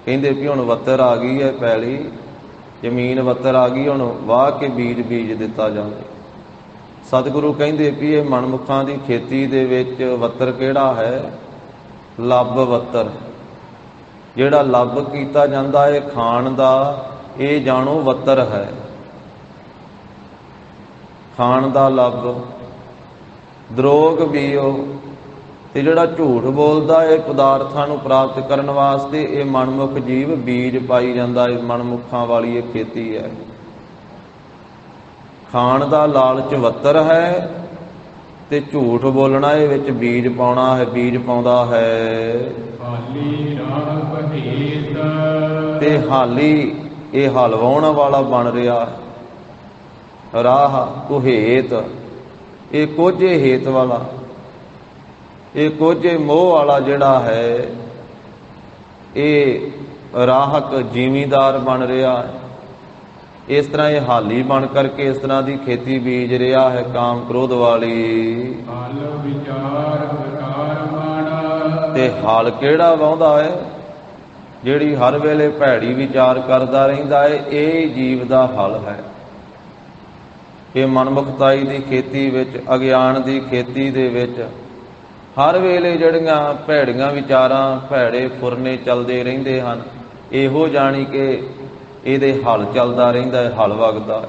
ਕਹਿੰਦੇ ਵੀ ਹੁਣ ਵੱਤਰ ਆ ਗਈ ਹੈ, ਪੈਲੀ ਜ਼ਮੀਨ ਵੱਤਰ ਆ ਗਈ, ਹੁਣ ਵਾਹ ਕੇ ਬੀਜ ਦਿੱਤਾ ਜਾਵੇ। ਸਤਿਗੁਰੂ ਕਹਿੰਦੇ ਵੀ ਇਹ ਮਨਮੁਖਾਂ ਦੀ ਖੇਤੀ ਦੇ ਵਿੱਚ ਵੱਤਰ ਕਿਹੜਾ ਹੈ? ਲੱਭ ਵੱਤਰ। ਜਿਹੜਾ ਲੱਭ ਕੀਤਾ ਜਾਂਦਾ ਹੈ ਖਾਣ ਦਾ, ਇਹ ਜਾਣੋ ਵੱਤਰ ਹੈ। ਖਾਣ ਦਾ ਲੱਭ। ਦਰੋਗ ਬੀਓ, ਤੇ ਜਿਹੜਾ ਝੂਠ ਬੋਲਦਾ ਹੈ ਪਦਾਰਥਾਂ ਨੂੰ ਪ੍ਰਾਪਤ ਕਰਨ ਵਾਸਤੇ, ਇਹ ਮਨਮੁਖ ਜੀਵ ਬੀਜ ਪਾਈ ਜਾਂਦਾ ਹੈ। ਮਨਮੁਖਾਂ ਵਾਲੀ ਇਹ ਖੇਤੀ ਹੈ। ਖਾਣ ਦਾ ਲਾਲਚ ਵੱਤਰ ਹੈ ਤੇ ਝੂਠ ਬੋਲਣਾ ਇਹ ਵਿੱਚ ਬੀਜ ਪਾਉਣਾ ਹੈ, ਬੀਜ ਪਾਉਂਦਾ ਹੈ। ਹਾਲੀ ਰਾਹ ਭੇਤ, ਤੇ ਹਾਲੀ ਇਹ ਹਲਵਾਉਣ ਵਾਲਾ ਬਣ ਰਿਹਾ ਹੈ। ਰਾਹ ਕੁਹੇਤ, ਇਹ ਕੋਝੇ ਹੇਤ ਵਾਲਾ, ਇਹ ਕੋਝੇ ਮੋਹ ਵਾਲਾ ਜਿਹੜਾ ਹੈ, ਇਹ ਰਾਹਕ ਜ਼ਿਮੀਂਦਾਰ ਬਣ ਰਿਹਾ ਹੈ। ਇਸ ਤਰ੍ਹਾਂ ਇਹ ਹਾਲੀ ਬਣ ਕਰਕੇ ਇਸ ਤਰ੍ਹਾਂ ਦੀ ਖੇਤੀ ਬੀਜ ਰਿਹਾ ਹੈ ਕਾਮ ਕ੍ਰੋਧ ਵਾਲੀ। ਹਲ ਵਿਚਾਰ ਵਿਕਾਰ ਮਾੜਾ, ਤੇ ਹਲ ਕਿਹੜਾ ਵਾਹੁੰਦਾ ਹੈ? ਜਿਹੜੀ ਹਰ ਵੇਲੇ ਭੈੜੀ ਵਿਚਾਰ ਕਰਦਾ ਰਹਿੰਦਾ ਹੈ, ਇਹ ਜੀਵ ਦਾ ਹਲ ਹੈ। ਇਹ ਮਨਮੁਖਤਾਈ ਦੀ ਖੇਤੀ ਵਿੱਚ, ਅਗਿਆਨ ਦੀ ਖੇਤੀ ਦੇ ਵਿੱਚ ਹਰ ਵੇਲੇ ਜਿਹੜੀਆਂ ਭੈੜੀਆਂ ਵਿਚਾਰਾਂ, ਭੈੜੇ ਫੁਰਨੇ ਚੱਲਦੇ ਰਹਿੰਦੇ ਹਨ, ਇਹੋ ਜਾਣੀ ਕਿ ਇਹਦੇ ਹਲ ਚੱਲਦਾ ਰਹਿੰਦਾ ਹੈ, ਹਲ ਵਗਦਾ ਹੈ।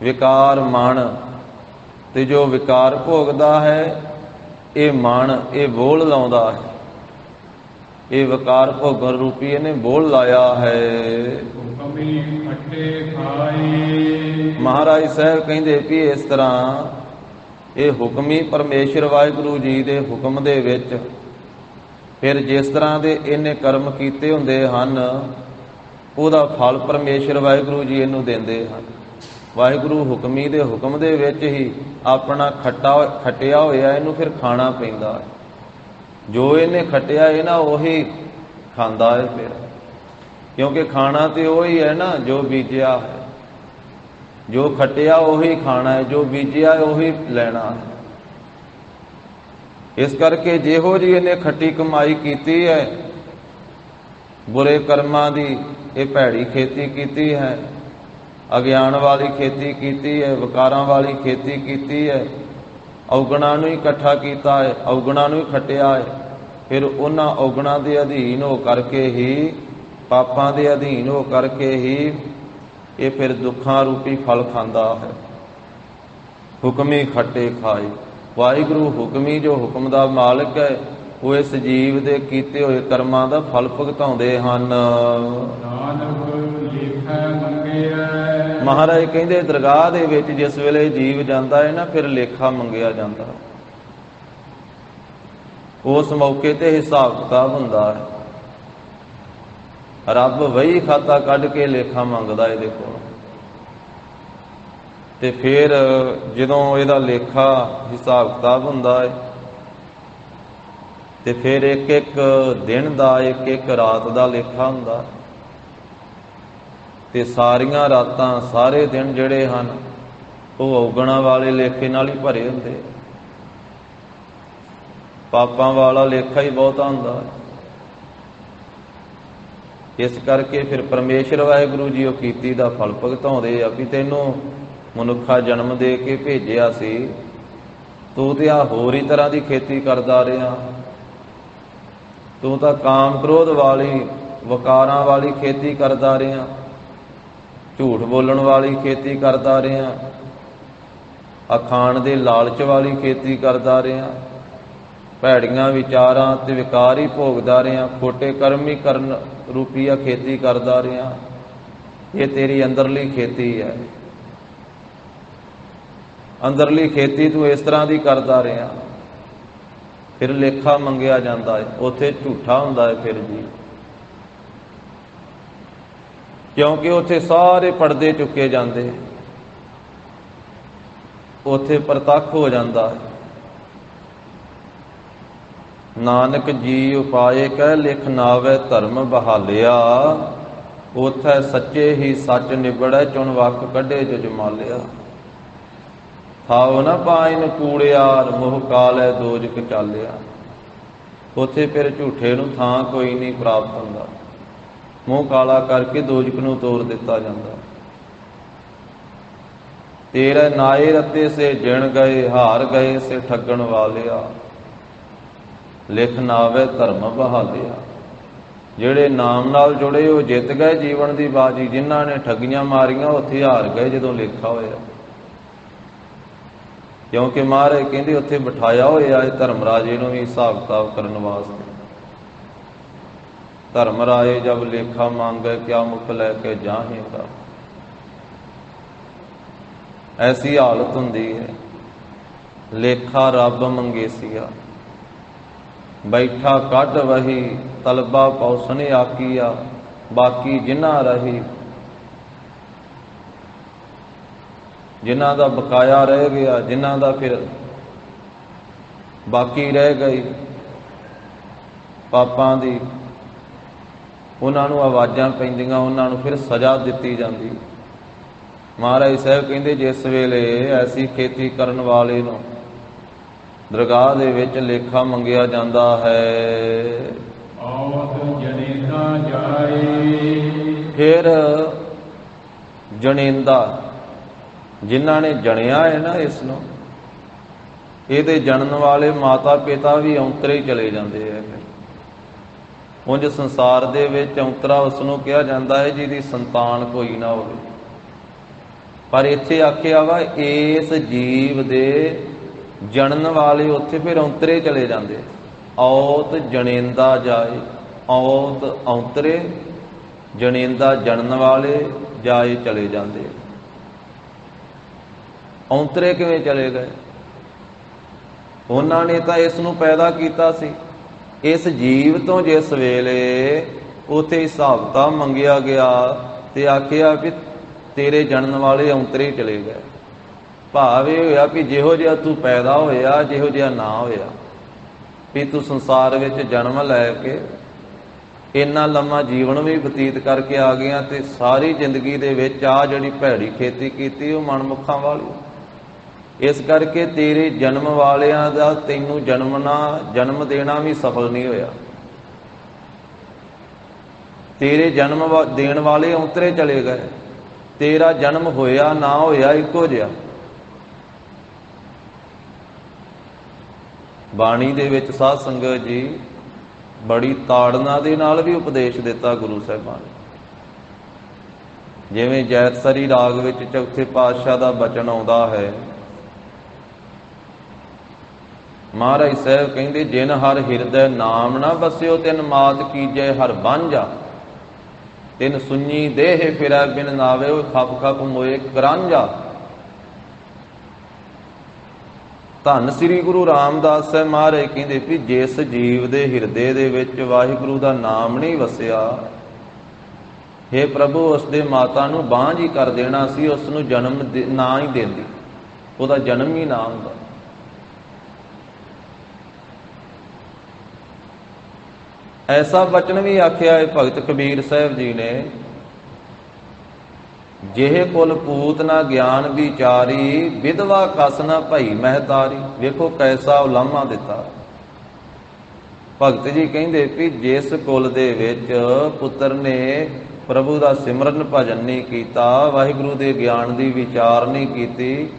ਵਿਕਾਰ ਮਨ, ਤੇ ਜੋ ਵਿਕਾਰ ਭੋਗਦਾ ਹੈ ਇਹ ਮਨ, ਇਹ ਬੋਲ ਲਾਉਂਦਾ ਹੈ। ਇਹ ਵਿਕਾਰ ਭੋਗਣ ਰੂਪੀ ਇਹਨੇ ਬੋਲ ਲਾਇਆ ਹੈ। ਹੁਕਮੀ ਖੱਟੇ ਖਾਏ, ਮਹਾਰਾਜ ਸਾਹਿਬ ਕਹਿੰਦੇ ਵੀ ਇਸ ਤਰ੍ਹਾਂ ਇਹ ਹੁਕਮੀ ਪਰਮੇਸ਼ਰ ਵਾਹਿਗੁਰੂ ਜੀ ਦੇ ਹੁਕਮ ਦੇ ਵਿੱਚ, ਫਿਰ ਜਿਸ ਤਰ੍ਹਾਂ ਦੇ ਇਹਨੇ ਕਰਮ ਕੀਤੇ ਹੁੰਦੇ ਹਨ, ਉਹਦਾ ਫਲ ਪਰਮੇਸ਼ਰ ਵਾਹਿਗੁਰੂ ਜੀ ਇਹਨੂੰ ਦਿੰਦੇ ਹਨ। ਵਾਹਿਗੁਰੂ ਹੁਕਮੀ ਦੇ ਹੁਕਮ ਦੇ ਵਿੱਚ ਹੀ ਆਪਣਾ ਖੱਟਿਆ ਹੋਇਆ ਇਹਨੂੰ ਫਿਰ ਖਾਣਾ ਪੈਂਦਾ ਹੈ। ਜੋ ਇਹਨੇ ਖੱਟਿਆ ਹੈ ਨਾ ਉਹੀ ਖਾਂਦਾ ਹੈ ਫਿਰ, ਕਿਉਂਕਿ ਖਾਣਾ ਤੇ ਉਹੀ ਹੈ ਨਾ ਜੋ ਬੀਜਿਆ ਹੈ। ਜੋ ਖੱਟਿਆ ਉਹੀ ਖਾਣਾ ਹੈ, ਜੋ ਬੀਜਿਆ ਉਹੀ ਲੈਣਾ ਹੈ। ਇਸ ਕਰਕੇ ਜਿਹੋ ਜਿਹੀ ਇਹਨੇ ਖੱਟੀ ਕਮਾਈ ਕੀਤੀ ਹੈ, ਬੁਰੇ ਕਰਮਾਂ ਦੀ ਇਹ ਭੈੜੀ ਖੇਤੀ ਕੀਤੀ ਹੈ, ਅਗਿਆਨ ਵਾਲੀ ਖੇਤੀ ਕੀਤੀ ਹੈ, ਵਿਕਾਰਾਂ ਵਾਲੀ ਖੇਤੀ ਕੀਤੀ ਹੈ, ਔਗਣਾਂ ਨੂੰ ਹੀ ਇਕੱਠਾ ਕੀਤਾ ਹੈ, ਔਗਣਾਂ ਨੂੰ ਹੀ ਖੱਟਿਆ ਹੈ। ਫਿਰ ਉਹਨਾਂ ਔਗਣਾਂ ਦੇ ਅਧੀਨ ਹੋ ਕਰਕੇ ਹੀ, ਪਾਪਾਂ ਦੇ ਅਧੀਨ ਹੋ ਕਰਕੇ ਹੀ ਇਹ ਫਿਰ ਦੁੱਖਾਂ ਰੂਪੀ ਫਲ ਖਾਂਦਾ ਹੈ। ਹੁਕਮੀ ਖੱਟੇ ਖਾਏ। ਵਾਹਿਗੁਰੂ ਹੁਕਮੀ, ਜੋ ਹੁਕਮ ਦਾ ਮਾਲਕ ਹੈ, ਉਹ ਇਸ ਜੀਵ ਦੇ ਕੀਤੇ ਹੋਏ ਕਰਮਾਂ ਦਾ ਫਲ ਭੁਗਤਾਉਂਦੇ ਹਨ। ਨਾਨਕ ਲੇਖੈ ਮੰਗਿਆ। ਮਹਾਰਾਜ ਕਹਿੰਦੇ ਦਰਗਾਹ ਦੇ ਵਿੱਚ ਜਿਸ ਵੇਲੇ ਜੀਵ ਜਾਂਦਾ ਹੈ ਨਾ, ਫਿਰ ਲੇਖਾ ਮੰਗਿਆ ਜਾਂਦਾ। ਉਸ ਮੌਕੇ ਤੇ ਹਿਸਾਬ ਕਿਤਾਬ ਹੁੰਦਾ ਹੈ। ਰੱਬ ਵਹੀ ਖਾਤਾ ਕੱਢ ਕੇ ਲੇਖਾ ਮੰਗਦਾ ਇਹਦੇ ਕੋਲ। ਤੇ ਫਿਰ ਜਦੋਂ ਇਹਦਾ ਲੇਖਾ ਹਿਸਾਬ ਕਿਤਾਬ ਹੁੰਦਾ ਹੈ, ਤੇ ਫਿਰ ਇੱਕ ਇੱਕ ਦਿਨ ਦਾ, ਇੱਕ ਇੱਕ ਰਾਤ ਦਾ ਲੇਖਾ ਹੁੰਦਾ। ਤੇ ਸਾਰੀਆਂ ਰਾਤਾਂ, ਸਾਰੇ ਦਿਨ ਜਿਹੜੇ ਹਨ ਉਹ ਔਗਣਾਂ ਵਾਲੇ ਲੇਖੇ ਨਾਲ ਹੀ ਭਰੇ ਹੁੰਦੇ। ਪਾਪਾਂ ਵਾਲਾ ਲੇਖਾ ਹੀ ਬਹੁਤਾ ਹੁੰਦਾ। ਇਸ ਕਰਕੇ ਫਿਰ ਪਰਮੇਸ਼ਰ ਵਾਹਿਗੁਰੂ ਜੀ ਉਹ ਕੀਤੀ ਦਾ ਫਲ ਭੁਗਤਾਉਂਦੇ ਆ ਵੀ ਤੈਨੂੰ ਮਨੁੱਖਾ ਜਨਮ ਦੇ ਕੇ ਭੇਜਿਆ ਸੀ, ਤੂੰ ਤੇ ਆ ਹੋਰ ਹੀ ਤਰ੍ਹਾਂ ਦੀ ਖੇਤੀ ਕਰਦਾ ਰਿਹਾ। ਤੂੰ ਤਾਂ ਕਾਮ ਕ੍ਰੋਧ ਵਾਲੀ, ਵਕਾਰਾਂ ਵਾਲੀ ਖੇਤੀ ਕਰਦਾ ਰਿਹਾ, ਝੂਠ ਬੋਲਣ ਵਾਲੀ ਖੇਤੀ ਕਰਦਾ ਰਿਹਾ, ਅਖਾਣ ਦੇ ਲਾਲਚ ਵਾਲੀ ਖੇਤੀ ਕਰਦਾ ਰਿਹਾ, ਭੈੜੀਆਂ ਵਿਚਾਰਾਂ ਤੇ ਵਿਕਾਰ ਹੀ ਭੋਗਦਾ ਰਿਹਾ, ਖੋਟੇ ਕਰਮ ਹੀ ਕਰਨ ਰੂਪੀ ਆ ਖੇਤੀ ਕਰਦਾ ਰਿਹਾ। ਇਹ ਤੇਰੀ ਅੰਦਰਲੀ ਖੇਤੀ ਹੈ। ਅੰਦਰਲੀ ਖੇਤੀ ਤੂੰ ਇਸ ਤਰ੍ਹਾਂ ਦੀ ਕਰਦਾ ਰਿਹਾ। ਫਿਰ ਲੇਖਾ ਮੰਗਿਆ ਜਾਂਦਾ ਹੈ। ਉੱਥੇ ਝੂਠਾ ਹੁੰਦਾ ਹੈ ਫਿਰ ਜੀ, ਕਿਉਂਕਿ ਉੱਥੇ ਸਾਰੇ ਪਰਦੇ ਚੁੱਕੇ ਜਾਂਦੇ, ਉੱਥੇ ਪ੍ਰਤੱਖ ਹੋ ਜਾਂਦਾ ਹੈ। ਨਾਨਕ ਜੀ ਉਪਾਏ ਕਹਿ ਲਿਖ ਨਾਵੇ ਧਰਮ ਬਹਾਲਿਆ, ਉਥੈ ਸੱਚੇ ਹੀ ਸੱਚ ਨਿਬੜੈ ਚੁਣ ਵਕ ਕੱਢੇ ਜੋ ਜਮਾਲਿਆ। ਥਾਉ ਨਾ ਪਾਇਨ ਕੂੜਿਆਰ ਮੋਹ ਕਾਲੈ ਦੋਜਕ ਚਾਲਿਆ। ਉੱਥੇ ਫਿਰ ਝੂਠੇ ਨੂੰ ਥਾਂ ਕੋਈ ਨਹੀਂ ਪ੍ਰਾਪਤ ਹੁੰਦਾ। ਮੂੰਹ ਕਾਲਾ ਕਰਕੇ ਦੋਜਕ ਨੂੰ ਤੋੜ ਦਿੱਤਾ ਜਾਂਦਾ। ਤੇਰੇ ਨਾਏ ਰਤੇ ਸੇ ਜਿਣ ਗਏ, ਹਾਰ ਗਏ ਸੇ ਠੱਗਣ ਵਾਲਿਆ। ਲਿਖ ਨਾਵੇ ਧਰਮ ਬਹਾਲਿਆ। ਜਿਹੜੇ ਨਾਮ ਨਾਲ ਜੁੜੇ ਉਹ ਜਿੱਤ ਗਏ ਜੀਵਨ ਦੀ ਬਾਜੀ, ਜਿਨ੍ਹਾਂ ਨੇ ਠੱਗੀਆਂ ਮਾਰੀਆਂ ਉੱਥੇ ਹਾਰ ਗਏ ਜਦੋਂ ਲੇਖਾ ਹੋਇਆ। ਕਿਉਂਕਿ ਮਹਾਰਾਜ ਕਹਿੰਦੇ ਉੱਥੇ ਬਿਠਾਇਆ ਹੋਇਆ ਹੈ ਧਰਮ ਰਾਜੇ ਨੂੰ ਵੀ ਹਿਸਾਬ ਕਿਤਾਬ ਕਰਨ ਵਾਸਤੇ। ਧਰਮ ਰਾਏ ਜਬ ਲੇਖਾ ਮੰਗੇ, ਕਿਆ ਮੁਖ ਲੈ ਕੇ ਜਾਹੇਗਾ। ਐਸੀ ਹਾਲਤ ਹੁੰਦੀ ਹੈ। ਲੇਖਾ ਰੱਬ ਮੰਗੇਸੀਆ, ਬੈਠਾ ਕੱਢ ਵਹੀ, ਤਲਬਾ ਪੌਸਨ ਆਕੀਆ, ਬਾਕੀ ਜਿਨ੍ਹਾਂ ਰਹੀ। ਜਿਨ੍ਹਾਂ ਦਾ ਬਕਾਇਆ ਰਹਿ ਗਿਆ, ਜਿਨ੍ਹਾਂ ਦਾ ਫਿਰ ਬਾਕੀ ਰਹਿ ਗਈ ਪਾਪਾਂ ਦੀ, ਉਹਨਾਂ ਨੂੰ ਆਵਾਜ਼ਾਂ ਪੈਂਦੀਆਂ, ਉਹਨਾਂ ਨੂੰ ਫਿਰ ਸਜ਼ਾ ਦਿੱਤੀ ਜਾਂਦੀ। ਮਹਾਰਾਜ ਸਾਹਿਬ ਕਹਿੰਦੇ ਜਿਸ ਵੇਲੇ ਐਸੀ ਖੇਤੀ ਕਰਨ ਵਾਲੇ ਨੂੰ ਦਰਗਾਹ ਦੇ ਵਿੱਚ ਲੇਖਾ ਮੰਗਿਆ ਜਾਂਦਾ ਹੈ, ਔਤ ਜਨੇਤਾ ਜਾਏ। ਫਿਰ ਜਣੇਂਦਾ, ਜਿਨ੍ਹਾਂ ਨੇ ਜਣਿਆ ਹੈ ਨਾ ਇਸ ਨੂੰ, ਇਹਦੇ ਜਣਨ ਵਾਲੇ ਮਾਤਾ ਪਿਤਾ ਵੀ ਔਂਤਰੇ ਹੀ ਚਲੇ ਜਾਂਦੇ ਹੈ। ਉਂਝ ਸੰਸਾਰ ਦੇ ਵਿੱਚ ਔਂਤਰਾ ਉਸ ਨੂੰ ਕਿਹਾ ਜਾਂਦਾ ਹੈ ਜਿਹਦੀ ਸੰਤਾਨ ਕੋਈ ਨਾ ਹੋਵੇ। ਪਰ ਇੱਥੇ ਆਖਿਆ ਵਾ ਇਸ ਜੀਵ ਦੇ ਜਣਨ ਵਾਲੇ ਉੱਥੇ ਫਿਰ ਔਂਤਰੇ ਚਲੇ ਜਾਂਦੇ। ਔਤ ਜਣੇਂਦਾ ਜਾਏ, ਔਤ ਔਂਤਰੇ, ਜਣੇਂਦਾ ਜਣਨ ਵਾਲੇ ਜਾਏ ਚਲੇ ਜਾਂਦੇ। ਔਂਤਰੇ ਕਿਵੇਂ ਚਲੇ ਗਏ? ਉਹਨਾਂ ਨੇ ਤਾਂ ਇਸ ਨੂੰ ਪੈਦਾ ਕੀਤਾ ਸੀ। ਇਸ ਜੀਵ ਤੋਂ ਜਿਸ ਵੇਲੇ ਉੱਥੇ ਹਿਸਾਬ ਕਿਤਾਬ ਮੰਗਿਆ ਗਿਆ ਤੇ ਆਖਿਆ ਵੀ ਤੇਰੇ ਜਣਨ ਵਾਲੇ ਔਂਤਰੇ ਚਲੇ ਗਏ। ਭਾਵ ਇਹ ਹੋਇਆ ਕਿ ਜਿਹੋ ਜਿਹਾ ਤੂੰ ਪੈਦਾ ਹੋਇਆ, ਜਿਹੋ ਜਿਹਾ ਨਾ ਹੋਇਆ। ਵੀ ਤੂੰ ਸੰਸਾਰ ਵਿੱਚ ਜਨਮ ਲੈ ਕੇ ਇੰਨਾ ਲੰਮਾ ਜੀਵਨ ਵੀ ਬਤੀਤ ਕਰਕੇ ਆ ਗਿਆ ਤੇ ਸਾਰੀ ਜ਼ਿੰਦਗੀ ਦੇ ਵਿੱਚ ਆ ਜਿਹੜੀ ਭੈੜੀ ਖੇਤੀ ਕੀਤੀ ਉਹ ਮਨਮੁਖਾਂ ਵਾਲੀ। ਇਸ ਕਰਕੇ ਤੇਰੇ ਜਨਮ ਵਾਲਿਆਂ ਦਾ ਤੈਨੂੰ ਜਨਮ ਦੇਣਾ ਵੀ ਸਫਲ ਨਹੀਂ ਹੋਇਆ। ਤੇਰੇ ਜਨਮ ਦੇਣ ਵਾਲੇ ਔਂਤਰੇ ਚਲੇ ਗਏ, ਤੇਰਾ ਜਨਮ ਹੋਇਆ ਨਾ ਹੋਇਆ ਇੱਕੋ ਜਿਹਾ। ਬਾਣੀ ਦੇ ਵਿੱਚ ਸਾਧ ਸੰਗਤ ਜੀ ਬੜੀ ਤਾੜਨਾ ਦੇ ਨਾਲ ਵੀ ਉਪਦੇਸ਼ ਦਿੱਤਾ ਗੁਰੂ ਸਾਹਿਬਾਨ ਨੇ। ਜਿਵੇਂ ਜੈਤਸਰੀ ਰਾਗ ਵਿੱਚ ਚੌਥੇ ਪਾਤਸ਼ਾਹ ਦਾ ਬਚਨ ਆਉਂਦਾ ਹੈ, ਮਹਾਰਾਜ ਸਾਹਿਬ ਕਹਿੰਦੇ, ਜਿਨ ਹਰ ਹਿਰਦੈ ਨਾਮ ਨਾ ਬਸਿਓ ਤਿਨ ਮਾਤ ਕੀਜੈ ਹਰ ਬਾਂਝਾ, ਤਿਨ ਸੁਣੀ ਦੇਹ ਫਿਰੈ ਬਿਨ ਨਾਵੇ ਖਪ ਖਪ ਮੋਏ ਕਰਾਂਝਾ। ਧੰਨ ਸ੍ਰੀ ਗੁਰੂ ਰਾਮਦਾਸ ਸਾਹਿਬ ਮਹਾਰਾਜ ਕਹਿੰਦੇ ਵੀ ਜਿਸ ਜੀਵ ਦੇ ਹਿਰਦੇ ਦੇ ਵਿੱਚ ਵਾਹਿਗੁਰੂ ਦਾ ਨਾਮ ਨਹੀਂ ਵਸਿਆ, ਹੇ ਪ੍ਰਭੂ ਉਸ ਦੇ ਮਾਤਾ ਨੂੰ ਬਾਂਝ ਹੀ ਕਰ ਦੇਣਾ ਸੀ, ਉਸ ਨੂੰ ਜਨਮ ਨਾ ਹੀ ਦਿੰਦੀ, ਉਹਦਾ ਜਨਮ ਹੀ ਨਾ ਹੁੰਦਾ। ਐਸਾ ਬਚਨ ਵੀ ਆਖਿਆ ਹੈ ਭਗਤ ਕਬੀਰ ਸਾਹਿਬ ਜੀ ਨੇ, ਜਿਹੇ ਕੁਲ ਪੂਤ ਨਾ ਗਿਆਨ ਵਿਚਾਰੀ, ਵਿਧਵਾ ਕਸ ਨਾ ਭਈ ਮਹਿਤਾਰੀ। ਵੇਖੋ ਕੈਸਾ ਉਲਾਮਾ ਦਿੱਤਾ। ਭਗਤ ਜੀ ਕਹਿੰਦੇ ਵੀ ਜਿਸ ਕੁਲ ਦੇ ਵਿੱਚ ਪੁੱਤਰ ਨੇ ਪ੍ਰਭੂ ਦਾ ਸਿਮਰਨ ਭਜਨ ਨਹੀਂ ਕੀਤਾ, ਵਾਹਿਗੁਰੂ ਦੇ ਗਿਆਨ ਦੀ ਵਿਚਾਰ ਨਹੀਂ ਕੀਤੀ,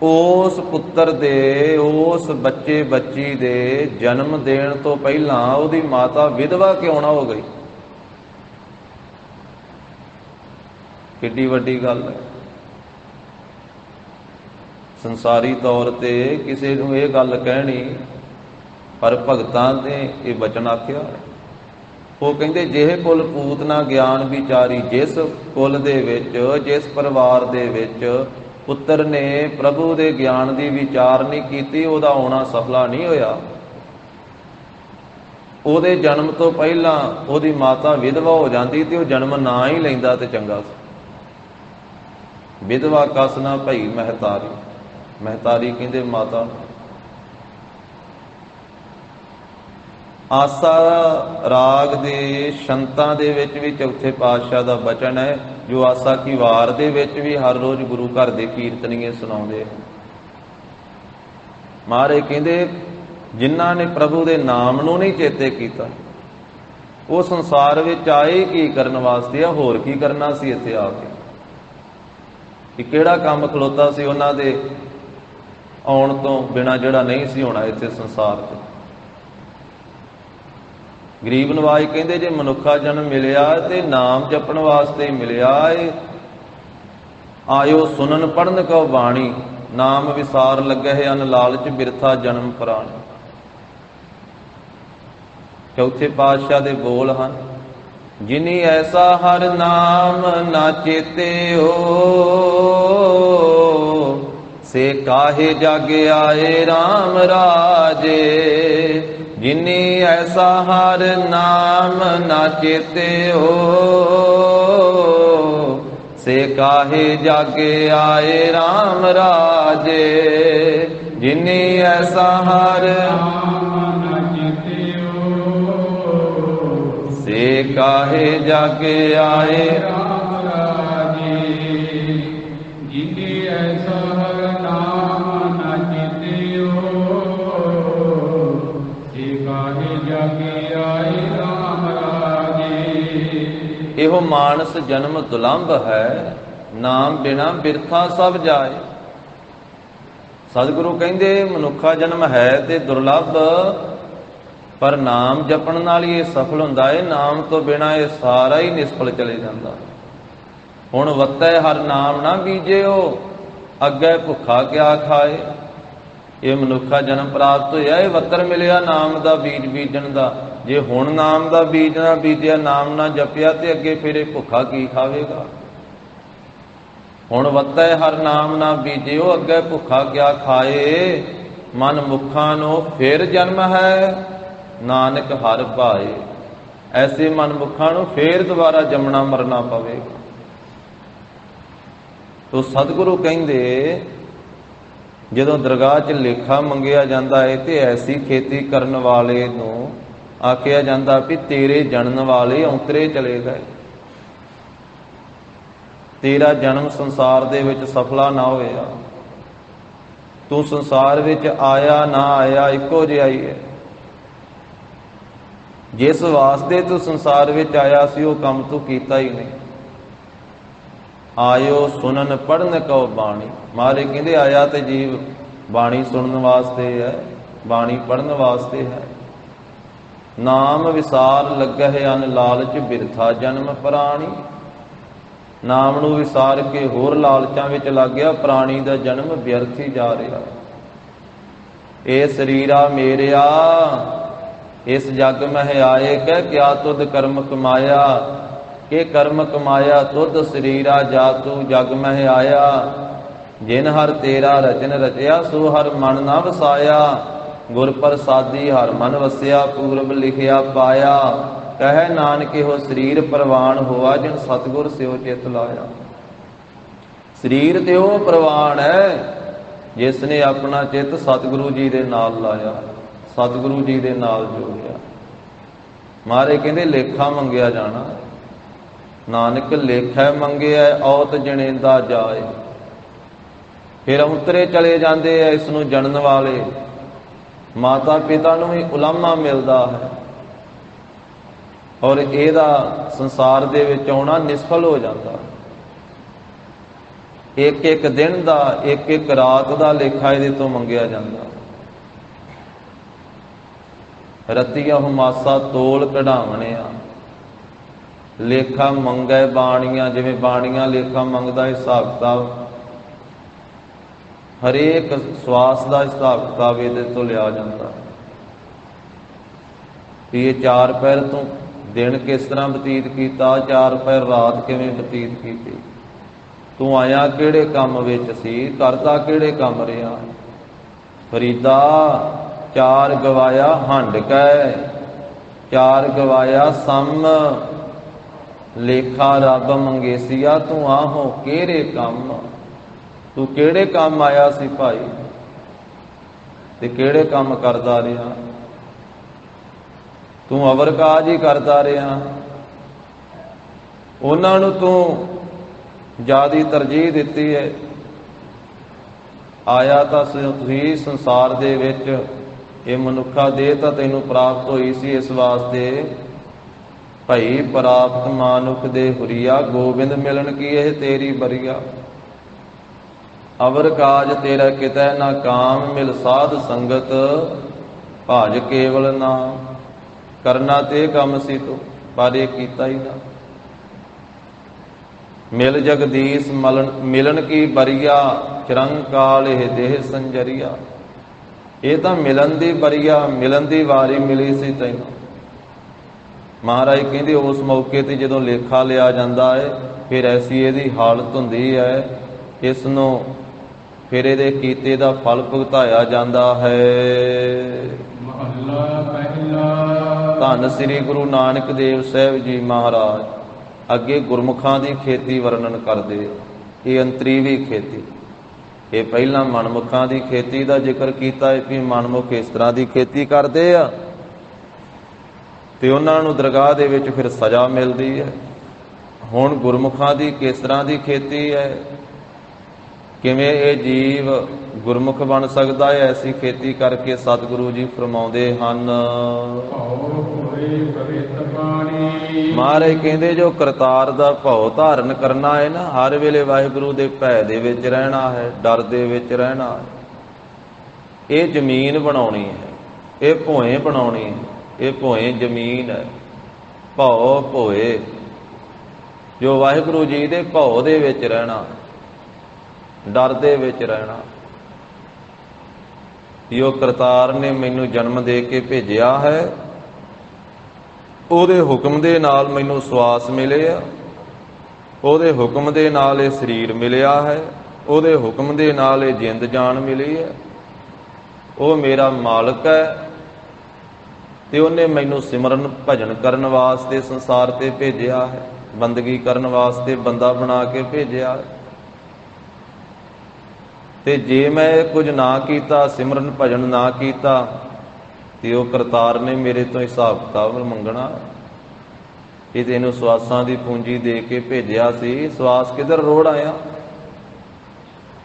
ਉਸ ਪੁੱਤਰ ਦੇ, ਉਸ ਬੱਚੇ ਬੱਚੀ ਦੇ ਜਨਮ ਦੇਣ ਤੋਂ ਪਹਿਲਾਂ ਉਹਦੀ ਮਾਤਾ ਵਿਧਵਾ ਕਿਉਂ ਨਾ ਹੋ ਗਈ। ਕਿੱਡੀ ਵੱਡੀ ਗੱਲ ਹੈ। ਸੰਸਾਰੀ ਤੌਰ ਤੇ ਕਿਸੇ ਨੂੰ ਇਹ ਗੱਲ ਕਹਿਣੀ, ਪਰ ਭਗਤਾਂ ਨੇ ਇਹ ਬਚਨ ਆਖਿਆ। ਉਹ ਕਹਿੰਦੇ ਜਿਹੇ ਕੁਲ ਪੂਤ ਨਾ ਗਿਆਨ ਵਿਚਾਰੀ, ਜਿਸ ਕੁਲ ਦੇ ਵਿੱਚ, ਜਿਸ ਪਰਿਵਾਰ ਦੇ ਵਿੱਚ ਪੁੱਤਰ ਨੇ ਪ੍ਰਭੂ ਦੇ ਗਿਆਨ ਦੀ ਵਿਚਾਰ ਨਹੀਂ ਕੀਤੀ, ਉਹਦਾ ਆਉਣਾ ਸਫਲਾ ਨਹੀਂ ਹੋਇਆ। ਉਹਦੇ ਜਨਮ ਤੋਂ ਪਹਿਲਾਂ ਉਹਦੀ ਮਾਤਾ ਵਿਧਵਾ ਹੋ ਜਾਂਦੀ ਤੇ ਉਹ ਜਨਮ ਨਾ ਹੀ ਲੈਂਦਾ ਤੇ ਚੰਗਾ ਸੀ। ਵਿਧਵਾ ਕਸ ਨਾ ਭਈ ਮਹਿਤਾਰੀ, ਮਹਿਤਾਰੀ ਕਹਿੰਦੇ ਮਾਤਾ। ਆਸਾ ਰਾਗ ਦੇ ਸ਼ੰਤਾਂ ਦੇ ਵਿੱਚ ਵੀ ਚੌਥੇ ਪਾਤਸ਼ਾਹ ਦਾ ਬਚਨ ਹੈ, ਜੋ ਆਸਾ ਕੀ ਵਾਰ ਦੇ ਵਿੱਚ ਵੀ ਹਰ ਰੋਜ਼ ਗੁਰੂ ਘਰ ਦੇ ਕੀਰਤਨੀਏ ਸੁਣਾਉਂਦੇ। ਮਹਾਰਾਜ ਕਹਿੰਦੇ ਜਿਨ੍ਹਾਂ ਨੇ ਪ੍ਰਭੂ ਦੇ ਨਾਮ ਨੂੰ ਨਹੀਂ ਚੇਤੇ ਕੀਤਾ, ਉਹ ਸੰਸਾਰ ਵਿੱਚ ਆਏ ਕੀ ਕਰਨ ਵਾਸਤੇ ਆ, ਹੋਰ ਕੀ ਕਰਨਾ ਸੀ ਇੱਥੇ ਆ ਕੇ। ਕਿ ਕਿਹੜਾ ਕੰਮ ਖਲੋਤਾ ਸੀ ਉਹਨਾਂ ਦੇ ਆਉਣ ਤੋਂ ਬਿਨਾਂ ਜਿਹੜਾ ਨਹੀਂ ਸੀ ਹੋਣਾ ਇੱਥੇ ਸੰਸਾਰ 'ਚ। ਗਰੀਬ ਨਵਾਜ ਕਹਿੰਦੇ ਜੇ ਮਨੁੱਖਾ ਜਨਮ ਮਿਲਿਆ ਤੇ ਨਾਮ ਜਪਣ ਵਾਸਤੇ ਹੀ ਮਿਲਿਆ ਏ। ਆਇਓ ਸੁਨਨ ਪੜਨ ਕਉ ਬਾਣੀ, ਨਾਮ ਵਿਸਾਰ ਲੱਗਹਿ ਅਨ ਲਾਲਚ ਬਿਰਥਾ ਜਨਮ ਪ੍ਰਾਣੀ। ਚੌਥੇ ਪਾਤਸ਼ਾਹ ਦੇ ਬੋਲ ਹਨ, ਜਿਨੀ ਐਸਾ ਹਰ ਨਾਮ ਨਾ ਚੇਤਿਓ, ਸੇ ਕਾਹੇ ਜਗ ਆਏ RAM ਰਾਜੇ। ਜਿਨੀ ਐਸਾ ਹਰ ਨਾਮ ਨਾ ਚੇਤਿਓ, ਸੇ ਕਾਹੇ ਜਗ ਆਏ RAM ਰਾਜੇ। ਜਿਨੀ ਐਸਾ ਹਰ ਨਾਮ ਨਾ ਚੇਤਿਓ, ਸੇ ਕਾਹੇ ਜਗ ਆਏ RAM ਰਾਜੇ। ਜਿਨੀ ਐਸਾ ਹਰ ਨਾਮ ਨਾ ਚੇਤਿਓ, ਸੇ ਕਾਹੇ ਜਗ ਆਏ RAM ਰਾਜੇ। ਇਹੋ ਮਾਨਸ ਜਨਮ ਦੁਲੰਭ ਹੈ, ਨਾਮ ਬਿਨਾ ਬਿਰਥਾ ਸਭ ਜਾਏ। ਸਤਿਗੁਰੂ ਕਹਿੰਦੇ ਮਨੁੱਖਾ ਜਨਮ ਹੈ ਤੇ ਦੁਰਲੱਭ, ਪਰ ਨਾਮ ਜਪਣ ਨਾਲ ਹੀ ਇਹ ਸਫਲ ਹੁੰਦਾ ਹੈ। ਨਾਮ ਤੋਂ ਬਿਨਾਂ ਇਹ ਸਾਰਾ ਹੀ ਨਿਸਫਲ ਚਲੇ ਜਾਂਦਾ। ਹੁਣ ਵੱਤੈ ਹਰ ਨਾਮ ਨਾ ਬੀਜਿਓ, ਅੱਗੇ ਭੁੱਖਾ ਕਿਆ ਖਾਏ। ਇਹ ਮਨੁੱਖਾ ਜਨਮ ਪ੍ਰਾਪਤ ਹੋਇਆ, ਇਹ ਵੱਤਰ ਮਿਲਿਆ ਨਾਮ ਦਾ ਬੀਜ ਬੀਜਣ ਦਾ। ਜੇ ਹੁਣ ਨਾਮ ਦਾ ਬੀਜ ਨਾ ਬੀਜਿਆ, ਨਾਮ ਨਾ ਜਪਿਆ, ਤੇ ਅੱਗੇ ਫਿਰ ਇਹ ਭੁੱਖਾ ਕੀ ਖਾਵੇਗਾ। ਹੁਣ ਵੱਤੈ ਹਰ ਨਾਮ ਨਾ ਬੀਜਿਓ, ਅੱਗੇ ਭੁੱਖਾ ਕਿਆ ਖਾਏ। ਮਨ ਮੁਖਾਂ ਨੂੰ ਫਿਰ ਜਨਮ ਹੈ, ਨਾਨਕ ਹਰ ਭਾਏ। ਐਸੇ ਮਨਮੁਖਾਂ ਨੂੰ ਫੇਰ ਦੁਬਾਰਾ ਜੰਮਣਾ ਮਰਨਾ ਪਵੇਗਾ। ਤੋ ਸਤਿਗੁਰੂ ਕਹਿੰਦੇ ਜਦੋਂ ਦਰਗਾਹ 'ਚ ਲੇਖਾ ਮੰਗਿਆ ਜਾਂਦਾ ਹੈ ਤੇ ਐਸੀ ਖੇਤੀ ਕਰਨ ਵਾਲੇ ਨੂੰ ਆਖਿਆ ਜਾਂਦਾ ਵੀ ਤੇਰੇ ਜਨਮ ਵਾਲੇ ਔਂਤਰੇ ਚਲੇ ਗਏ, ਤੇਰਾ ਜਨਮ ਸੰਸਾਰ ਦੇ ਵਿੱਚ ਸਫਲਾ ਨਾ ਹੋਇਆ, ਤੂੰ ਸੰਸਾਰ ਵਿੱਚ ਆਇਆ ਨਾ ਆਇਆ ਇੱਕੋ ਜਿਹਾ ਹੀ ਹੈ। ਜਿਸ ਵਾਸਤੇ ਤੂੰ ਸੰਸਾਰ ਵਿੱਚ ਆਇਆ ਸੀ ਉਹ ਕੰਮ ਤੂੰ ਕੀਤਾ ਹੀ ਨਹੀਂ। ਆਇਓ ਸੁਣਨ ਪੜਨ ਕਉ ਬਾਣੀ, ਮਹਾਰਾਜ ਕਹਿੰਦੇ ਆਇਆ ਤੇ ਜੀਵ ਬਾਣੀ ਸੁਣਨ ਵਾਸਤੇ ਹੈ, ਬਾਣੀ ਪੜਨ ਵਾਸਤੇ ਹੈ। ਨਾਮ ਵਿਸਾਰ ਲੱਗਹਿ ਅਨ ਲਾਲਚ ਬਿਰਥਾ ਜਨਮ ਪ੍ਰਾਣੀ, ਨਾਮ ਨੂੰ ਵਿਸਾਰ ਕੇ ਹੋਰ ਲਾਲਚਾਂ ਵਿੱਚ ਲੱਗ ਗਿਆ, ਪ੍ਰਾਣੀ ਦਾ ਜਨਮ ਵਿਅਰਥ ਹੀ ਜਾ ਰਿਹਾ। ਇਹ ਸਰੀਰਾ ਮੇਰਿਆ ਇਸ ਜਗ ਮਹਿ ਆਏ, ਕਹਿ ਕਿਆ ਤੁਧ ਕਰਮ ਕਮਾਇਆ, ਕਿ ਕਰਮ ਕਮਾਇਆ ਤੁਧ ਸਰੀਰਾ ਜਾ ਤੂੰ ਜਗ ਮਹਿ ਆਇਆ। ਜਿਨ ਹਰ ਤੇਰਾ ਰਚਨ ਰਚਿਆ ਸੋ ਹਰ ਮਨ ਨਾ ਵਸਾਇਆ, ਗੁਰ ਪ੍ਰਸਾਦੀ ਹਰ ਮਨ ਵਸਿਆ ਪੂਰਬ ਲਿਖਿਆ ਪਾਇਆ। ਕਹਿ ਨਾਨਕ ਇਹੋ ਸਰੀਰ ਪ੍ਰਵਾਨ ਹੋਆ, ਜਿਨ ਸਤਿਗੁਰ ਸਿਓ ਚਿਤ ਲਾਇਆ। ਸਰੀਰ ਤੇ ਉਹ ਪ੍ਰਵਾਨ ਹੈ ਜਿਸ ਨੇ ਆਪਣਾ ਚਿੱਤ ਸਤਿਗੁਰੂ ਜੀ ਦੇ ਨਾਲ ਲਾਇਆ, ਸਤਿਗੁਰੂ ਜੀ ਦੇ ਨਾਲ ਜੋੜਿਆ। ਮਹਾਰਾਜ ਕਹਿੰਦੇ ਲੇਖਾ ਮੰਗਿਆ ਜਾਣਾ, ਨਾਨਕ ਲੇਖਾ ਮੰਗਿਆ ਔਤ ਜਣੇਂਦਾ ਜਾਏ। ਫਿਰ ਔਂਤਰੇ ਚਲੇ ਜਾਂਦੇ ਆ ਇਸ ਨੂੰ ਜਣਨ ਵਾਲੇ। ਮਾਤਾ ਪਿਤਾ ਨੂੰ ਵੀ ਉਲਾਮਾ ਮਿਲਦਾ ਹੈ ਔਰ ਇਹਦਾ ਸੰਸਾਰ ਦੇ ਵਿੱਚ ਆਉਣਾ ਨਿਸਫਲ ਹੋ ਜਾਂਦਾ। ਇੱਕ ਇੱਕ ਦਿਨ ਦਾ, ਇੱਕ ਇੱਕ ਰਾਤ ਦਾ ਲੇਖਾ ਇਹਦੇ ਤੋਂ ਮੰਗਿਆ ਜਾਂਦਾ। ਰਤੀਆ ਹੁਮਾਸਾ ਤੋਲ ਕਢਾਵਣਿਆ, ਲੇਖਾ ਮੰਗੈ ਬਾਣੀਆਂ। ਜਿਵੇਂ ਬਾਣੀਆਂ ਲੇਖਾ ਮੰਗਦਾ, ਹਿਸਾਬ ਕਿਤਾਬ ਹਰੇਕ ਸਵਾਸ ਦਾ ਹਿਸਾਬ ਕਿਤਾਬ ਇਹਦੇ ਤੋਂ ਲਿਆ ਜਾਂਦਾ। ਇਹ 4 ਪਹਿਰ ਤੋਂ ਦਿਨ ਕਿਸ ਤਰ੍ਹਾਂ ਬਤੀਤ ਕੀਤਾ, 4 ਪਹਿਰ ਰਾਤ ਕਿਵੇਂ ਬਤੀਤ ਕੀਤੀ, ਤੂੰ ਆਇਆ ਕਿਹੜੇ ਕੰਮ ਵਿੱਚ ਸੀ, ਕਰਦਾ ਕਿਹੜੇ ਕੰਮ ਰਿਹਾ। ਫਰੀਦਾ 4 ਗਵਾਇਆ ਹੰਡ ਕੈ, 4 ਗਵਾਇਆ ਸਮ, ਲੇਖਾ ਰੱਬ ਮੰਗੇਸੀਆ ਤੂੰ ਆਹੋ ਕਿਹੜੇ ਕੰਮ। ਤੂੰ ਕਿਹੜੇ ਕੰਮ ਆਇਆ ਸੀ ਭਾਈ, ਤੇ ਕਿਹੜੇ ਕੰਮ ਕਰਦਾ ਰਿਹਾ। ਤੂੰ ਅਵਰ ਕਾਜ ਹੀ ਕਰਦਾ ਰਿਹਾ, ਉਹਨਾਂ ਨੂੰ ਤੂੰ ਜ਼ਿਆਦੀ ਤਰਜੀਹ ਦਿੱਤੀ ਹੈ। ਆਇਆ ਤਾਂ ਤੁਸੀਂ ਸੰਸਾਰ ਦੇ ਵਿੱਚ, ਇਹ ਮਨੁੱਖਾ ਦੇਹ ਤਾਂ ਤੈਨੂੰ ਪ੍ਰਾਪਤ ਹੋਈ ਸੀ ਇਸ ਵਾਸਤੇ, ਭਈ ਪ੍ਰਾਪਤ ਮਾਨੁਖ ਦੇ ਹੁਰੀਆ, ਗੋਬਿੰਦ ਮਿਲਣ ਕੀ ਇਹ ਤੇਰੀ ਬਰੀਆ। ਅਵਰ ਕਾਜ ਤੇਰਾ ਕਿਤੈ ਨਾ ਕਾਮ, ਮਿਲ ਸਾਧ ਸੰਗਤ ਭਾਜ ਕੇਵਲ ਨਾਮ। ਕਰਨਾ ਤੇ ਕੰਮ ਸੀ ਤੂੰ, ਪਰ ਇਹ ਕੀਤਾ ਹੀ ਨਾ। ਮਿਲ ਜਗਦੀਸ਼ ਮਿਲਣ ਕੀ ਬਰੀਆ, ਚਿਰੰਕਾਲ ਇਹ ਦੇਹ ਸੰਜਰੀਆ। ਇਹ ਤਾਂ ਮਿਲਣ ਦੀ ਬਰੀਆ, ਮਿਲਣ ਦੀ ਵਾਰੀ ਮਿਲੀ ਸੀ ਤੈਨੂੰ। ਮਹਾਰਾਜ ਕਹਿੰਦੇ ਉਸ ਮੌਕੇ ਤੇ ਜਦੋਂ ਲੇਖਾ ਲਿਆ ਜਾਂਦਾ ਹੈ, ਫਿਰ ਐਸੀ ਇਹਦੀ ਹਾਲਤ ਹੁੰਦੀ ਹੈ, ਇਸ ਨੂੰ ਫਿਰ ਇਹਦੇ ਕੀਤੇ ਦਾ ਫਲ ਭੁਗਤਾਇਆ ਜਾਂਦਾ ਹੈ। ਮਹੱਲਾ ਪਹਿਲਾ। ਧੰਨ ਸ੍ਰੀ ਗੁਰੂ ਨਾਨਕ ਦੇਵ ਸਾਹਿਬ ਜੀ ਮਹਾਰਾਜ ਅੱਗੇ ਗੁਰਮੁਖਾਂ ਦੀ ਖੇਤੀ ਵਰਣਨ ਕਰਦੇ। ਇਹ ਅੰਤਰੀਵੀ ਖੇਤੀ, ਇਹ ਪਹਿਲਾਂ ਮਨਮੁਖਾਂ ਦੀ ਖੇਤੀ ਦਾ ਜ਼ਿਕਰ ਕੀਤਾ ਹੈ ਕਿ ਮਨਮੁਖ ਇਸ ਤਰ੍ਹਾਂ ਦੀ ਖੇਤੀ ਕਰਦੇ ਆ ਤੇ ਉਹਨਾਂ ਨੂੰ ਦਰਗਾਹ ਦੇ ਵਿੱਚ ਫਿਰ ਸਜ਼ਾ ਮਿਲਦੀ ਹੈ। ਹੁਣ ਗੁਰਮੁਖਾਂ ਦੀ ਕਿਸ ਤਰ੍ਹਾਂ ਦੀ ਖੇਤੀ ਹੈ, ਕਿਵੇਂ ਇਹ ਜੀਵ ਗੁਰਮੁਖ ਬਣ ਸਕਦਾ ਹੈ, ਐਸੀ ਖੇਤੀ ਕਰਕੇ ਸਤਿਗੁਰੂ ਜੀ ਫਰਮਾਉਂਦੇ ਹਨ। ਮਹਾਰਾਜ ਕਹਿੰਦੇ ਜੋ ਕਰਤਾਰ ਦਾ ਭਉ ਧਾਰਨ ਕਰਨਾ ਹੈ ਨਾ, ਹਰ ਵੇਲੇ ਵਾਹਿਗੁਰੂ ਦੇ ਭੈ ਦੇ ਵਿੱਚ ਰਹਿਣਾ ਹੈ, ਡਰ ਦੇ ਵਿੱਚ ਰਹਿਣਾ ਹੈ। ਇਹ ਜ਼ਮੀਨ ਬਣਾਉਣੀ ਹੈ, ਇਹ ਭੋਏ ਬਣਾਉਣੀ ਹੈ, ਇਹ ਭੋਏ ਜ਼ਮੀਨ ਹੈ। ਭਉ ਭੋਏ, ਜੋ ਵਾਹਿਗੁਰੂ ਜੀ ਦੇ ਭਉ ਦੇ ਵਿੱਚ ਰਹਿਣਾ, ਡਰ ਦੇ ਵਿੱਚ ਰਹਿਣਾ। ਜੋ ਕਰਤਾਰ ਨੇ ਮੈਨੂੰ ਜਨਮ ਦੇ ਕੇ ਭੇਜਿਆ ਹੈ, ਉਹਦੇ ਹੁਕਮ ਦੇ ਨਾਲ ਮੈਨੂੰ ਸਵਾਸ ਮਿਲੇ ਆ, ਉਹਦੇ ਹੁਕਮ ਦੇ ਨਾਲ ਇਹ ਸਰੀਰ ਮਿਲਿਆ ਹੈ, ਉਹਦੇ ਹੁਕਮ ਦੇ ਨਾਲ ਇਹ ਜਿੰਦ ਜਾਨ ਮਿਲੀ ਹੈ। ਉਹ ਮੇਰਾ ਮਾਲਕ ਹੈ ਤੇ ਉਹਨੇ ਮੈਨੂੰ ਸਿਮਰਨ ਭਜਨ ਕਰਨ ਵਾਸਤੇ ਸੰਸਾਰ ਤੇ ਭੇਜਿਆ ਹੈ, ਬੰਦਗੀ ਕਰਨ ਵਾਸਤੇ ਬੰਦਾ ਬਣਾ ਕੇ ਭੇਜਿਆ ਹੈ। ਤੇ ਜੇ ਮੈਂ ਕੁਝ ਨਾ ਕੀਤਾ, ਸਿਮਰਨ ਭਜਨ ਨਾ ਕੀਤਾ, ਤੇ ਉਹ ਕਰਤਾਰ ਨੇ ਮੇਰੇ ਤੋਂ ਹਿਸਾਬ ਕਿਤਾਬ ਮੰਗਣਾ। ਇਹ ਤੈਨੂੰ ਸਵਾਸਾਂ ਦੀ ਪੂੰਜੀ ਦੇ ਕੇ ਭੇਜਿਆ ਸੀ, ਸਵਾਸ ਕਿੱਧਰ ਰੋੜ ਆਇਆ?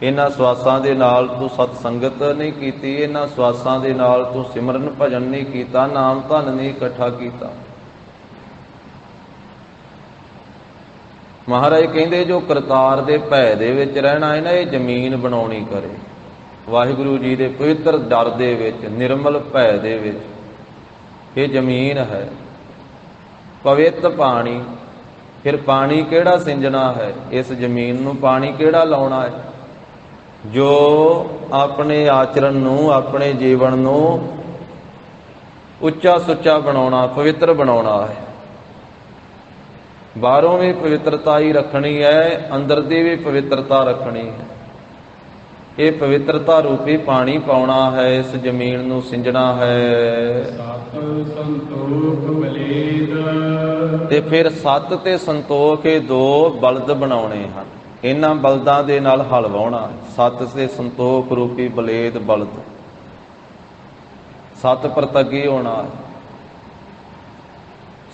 ਇਹਨਾਂ ਸਵਾਸਾਂ ਦੇ ਨਾਲ ਤੂੰ ਸਤ ਸੰਗਤ ਨਹੀਂ ਕੀਤੀ, ਇਹਨਾਂ ਸਵਾਸਾਂ ਦੇ ਨਾਲ ਤੂੰ ਸਿਮਰਨ ਭਜਨ ਨਹੀਂ ਕੀਤਾ, ਨਾਮ ਧਨ ਨਹੀਂ ਇਕੱਠਾ ਕੀਤਾ। ਮਹਾਰਾਜ ਕਹਿੰਦੇ ਜੋ ਕਰਤਾਰ ਦੇ ਭੈ ਦੇ ਵਿੱਚ ਰਹਿਣਾ ਹੈ ਨਾ, ਇਹ ਜ਼ਮੀਨ ਬਣਾਉਣੀ ਕਰੇ। ਵਾਹਿਗੁਰੂ ਜੀ ਦੇ ਪਵਿੱਤਰ ਡਰ ਦੇ ਵਿੱਚ, ਨਿਰਮਲ ਭੈ ਦੇ ਵਿੱਚ, ਇਹ ਜ਼ਮੀਨ ਹੈ। ਪਵਿੱਤ ਪਾਣੀ, ਫਿਰ ਪਾਣੀ ਕਿਹੜਾ ਸਿੰਜਣਾ ਹੈ? ਇਸ ਜ਼ਮੀਨ ਨੂੰ ਪਾਣੀ ਕਿਹੜਾ ਲਾਉਣਾ ਹੈ? ਜੋ ਆਪਣੇ ਆਚਰਣ ਨੂੰ, ਆਪਣੇ ਜੀਵਨ ਨੂੰ ਉੱਚਾ ਸੁੱਚਾ ਬਣਾਉਣਾ, ਪਵਿੱਤਰ ਬਣਾਉਣਾ ਹੈ। ਬਾਹਰੋਂ ਵੀ ਪਵਿੱਤਰਤਾ ਹੀ ਰੱਖਣੀ ਹੈ, ਅੰਦਰ ਦੀ ਵੀ ਪਵਿੱਤਰਤਾ ਰੱਖਣੀ ਹੈ। ਇਹ ਪਵਿੱਤਰਤਾ ਰੂਪੀ ਪਾਣੀ ਪਾਉਣਾ ਹੈ, ਇਸ ਜ਼ਮੀਨ ਨੂੰ ਸਿੰਜਣਾ ਹੈ। ਸਤ ਸੰਤੋਖ ਬਲੇਦ, ਤੇ ਫਿਰ ਸਤ ਤੇ ਸੰਤੋਖ, ਇਹ ਦੋ ਬਲਦ ਬਣਾਉਣੇ ਹਨ। ਇਹਨਾਂ ਬਲਦਾਂ ਦੇ ਨਾਲ ਹਲ ਵਾਹੁਣਾ। ਸਤ ਤੇ ਸੰਤੋਖ ਰੂਪੀ ਬਲੇਦ ਬਲਦ, ਸਤ ਪ੍ਰਤੱਗੀ ਹੋਣਾ।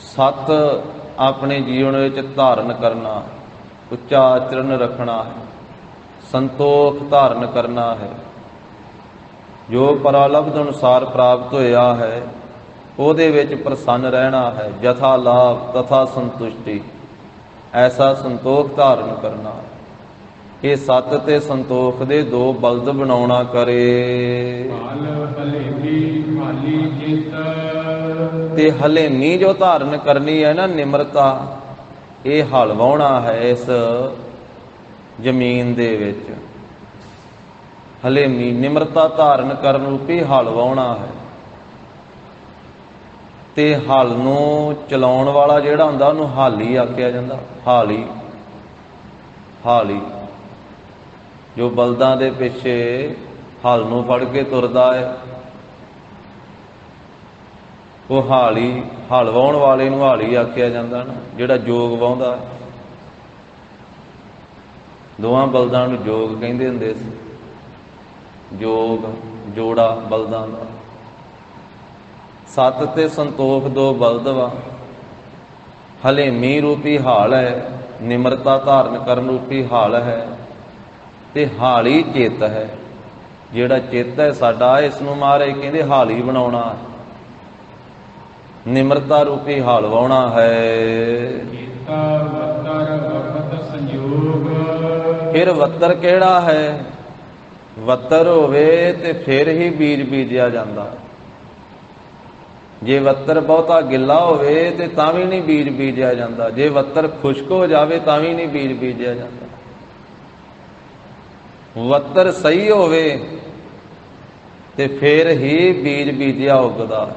ਸਤ ਆਪਣੇ ਜੀਵਨ ਵਿੱਚ ਧਾਰਨ ਕਰਨਾ, ਉੱਚਾ ਆਚਰਨ ਰੱਖਣਾ ਹੈ। ਸੰਤੋਖ ਧਾਰਨ ਕਰਨਾ ਹੈ। ਜੋ ਪਰਾਲਬਧ ਅਨੁਸਾਰ ਪ੍ਰਾਪਤ ਹੋਇਆ ਹੈ ਉਹਦੇ ਵਿੱਚ ਪ੍ਰਸੰਨ ਰਹਿਣਾ ਹੈ। ਜਥਾ ਲਾਭ ਤਥਾ ਸੰਤੁਸ਼ਟੀ, ਐਸਾ ਸੰਤੋਖ ਧਾਰਨ ਕਰਨਾ। ਇਹ ਸਤ ਤੇ ਸੰਤੋਖ ਦੇ ਦੋ ਬਲਦ ਬਣਾਉਣਾ ਕਰੇ। ਤੇ ਹਲੇਮੀ ਜੋ ਧਾਰਨ ਕਰਨੀ ਹੈ ਨਾ, ਨਿਮਰਤਾ, ਇਹ ਹਲ ਵਾਹੁਣਾ ਹੈ ਇਸ ਜ਼ਮੀਨ ਦੇ ਵਿੱਚ। ਹਲੇਮੀ ਨਿਮਰਤਾ ਧਾਰਨ ਕਰਨ ਰੂਪੀ ਹਲ ਵਾਹੁਣਾ ਹੈ। ਤੇ ਹਲ ਨੂੰ ਚਲਾਉਣ ਵਾਲਾ ਜਿਹੜਾ ਹੁੰਦਾ ਉਹਨੂੰ ਹਾਲੀ ਆਖਿਆ ਜਾਂਦਾ। ਹਾਲੀ, ਹਾਲੀ ਜੋ ਬਲਦਾਂ ਦੇ ਪਿੱਛੇ ਹਲ ਨੂੰ ਫੜ ਕੇ ਤੁਰਦਾ ਹੈ, ਉਹ ਹਾਲੀ, ਹਲ ਵਾਹੁਣ ਵਾਲੇ ਨੂੰ ਹਾਲੀ ਆਖਿਆ ਜਾਂਦਾ ਨਾ, ਜਿਹੜਾ ਜੋਗ ਵਾਹੁੰਦਾ। ਦੋਵਾਂ ਬਲਦਾਂ ਨੂੰ ਜੋਗ ਕਹਿੰਦੇ ਹੁੰਦੇ ਸੀ। ਜੋਗ, ਜੋੜਾ ਬਲਦਾਂ ਦਾ। ਸਤ ਤੇ ਸੰਤੋਖ ਦੋ ਬਲਦ ਵਾ। ਹਲੇਮੀ ਰੂਪੀ ਹਾਲ ਹੈ, ਨਿਮਰਤਾ ਧਾਰਨ ਕਰਨ ਰੂਪੀ ਹਾਲ ਹੈ। ਤੇ ਹਾਲੀ ਚਿੱਤ ਹੈ। ਜਿਹੜਾ ਚਿੱਤ ਹੈ ਸਾਡਾ, ਇਸ ਨੂੰ ਮਹਾਰਾਜ ਕਹਿੰਦੇ ਹਾਲੀ ਬਣਾਉਣਾ। ਨਿਮਰਤਾ ਰੂਪੀ ਹਾਲ ਵਾਹੁਣਾ ਹੈ। ਫਿਰ ਵੱਤਰ ਕਿਹੜਾ ਹੈ? ਵੱਤਰ ਹੋਵੇ ਤੇ ਫਿਰ ਹੀ ਬੀਜ ਬੀਜਿਆ ਜਾਂਦਾ। ਜੇ ਵੱਤਰ ਬਹੁਤਾ ਗਿੱਲਾ ਹੋਵੇ ਤੇ ਤਾਂ ਵੀ ਨਹੀਂ ਬੀਜ ਬੀਜਿਆ ਜਾਂਦਾ। ਜੇ ਵੱਤਰ ਖੁਸ਼ਕ ਹੋ ਜਾਵੇ ਤਾਂ ਵੀ ਨਹੀਂ ਬੀਜ ਬੀਜਿਆ ਜਾਂਦਾ। ਵੱਤਰ ਸਹੀ ਹੋਵੇ ਤੇ ਫਿਰ ਹੀ ਬੀਜ ਬੀਜਿਆ ਉਗਦਾ।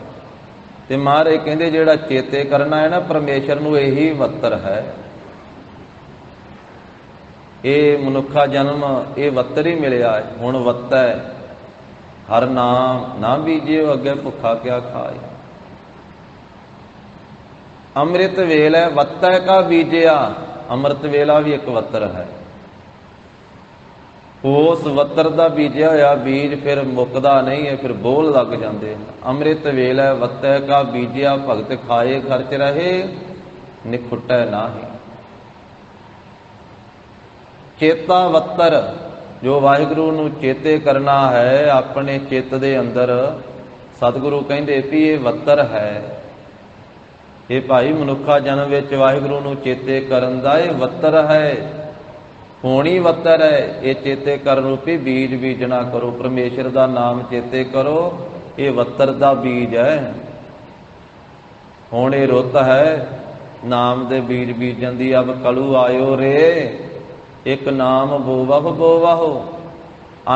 ਤੇ ਮਹਾਰਾਜ ਕਹਿੰਦੇ ਜਿਹੜਾ ਚੇਤੇ ਕਰਨਾ ਹੈ ਨਾ ਪਰਮੇਸ਼ਰ ਨੂੰ, ਇਹੀ ਵੱਤਰ ਹੈ। ਇਹ ਮਨੁੱਖਾ ਜਨਮ ਇਹ ਵੱਤਰ ਹੀ ਮਿਲਿਆ ਹੈ। ਹੁਣ ਵੱਤਾ ਹੈ, ਹਰ ਨਾਮ ਨਾ ਬੀਜਿਓ ਅੱਗੇ ਭੁੱਖਾ ਕਿਆ ਖਾਏ। ਅੰਮ੍ਰਿਤ ਵੇਲ ਹੈ, ਵੱਤਾ ਕਾ ਬੀਜਿਆ। ਅੰਮ੍ਰਿਤ ਵੇਲਾ ਵੀ ਇੱਕ ਵੱਤਰ ਹੈ। ਉਸ ਵੱਤਰ ਦਾ ਬੀਜਿਆ ਹੋਇਆ ਬੀਜ ਫਿਰ ਮੁੱਕਦਾ ਨਹੀਂ ਹੈ, ਫਿਰ ਬੋਲ ਲੱਗ ਜਾਂਦੇ। ਅੰਮ੍ਰਿਤ ਵੇਲ ਹੈ, ਵੱਤੈ ਕਾ ਬੀਜਿਆ, ਭਗਤ ਖਾਏ ਖਰਚ ਰਹੇ, ਨਿਖੁੱਟੈ ਨਾਹੀ। ਚੇਤਾ ਵੱਤਰ, ਜੋ ਵਾਹਿਗੁਰੂ ਨੂੰ ਚੇਤੇ ਕਰਨਾ ਹੈ ਆਪਣੇ ਚਿੱਤ ਦੇ ਅੰਦਰ, ਸਤਿਗੁਰੂ ਕਹਿੰਦੇ ਵੀ ਇਹ ਵੱਤਰ ਹੈ। ਇਹ ਭਾਈ ਮਨੁੱਖਾ ਜਨਮ ਵਿੱਚ ਵਾਹਿਗੁਰੂ ਨੂੰ ਚੇਤੇ ਕਰਨ ਦਾ ਇਹ ਵੱਤਰ ਹੈ। ਹੋਣੀ ਵੱਤਰ ਹੈ। ਇਹ ਚੇਤੇ ਕਰਨ ਰੂਪੀ ਬੀਜ ਬੀਜਣਾ ਕਰੋ। ਪਰਮੇਸ਼ਰ ਦਾ ਨਾਮ ਚੇਤੇ ਕਰੋ, ਇਹ ਵੱਤਰ ਦਾ ਬੀਜ ਹੈ। ਹੁਣ ਇਹ ਰੁੱਤ ਹੈ ਨਾਮ ਦੇ ਬੀਜ ਬੀਜਣ ਦੀ। ਅਬ ਕਲੂ ਆਇਓ ਰੇ, ਇੱਕ ਨਾਮ ਬੋਵਹੁ ਬੋਵਹੁ,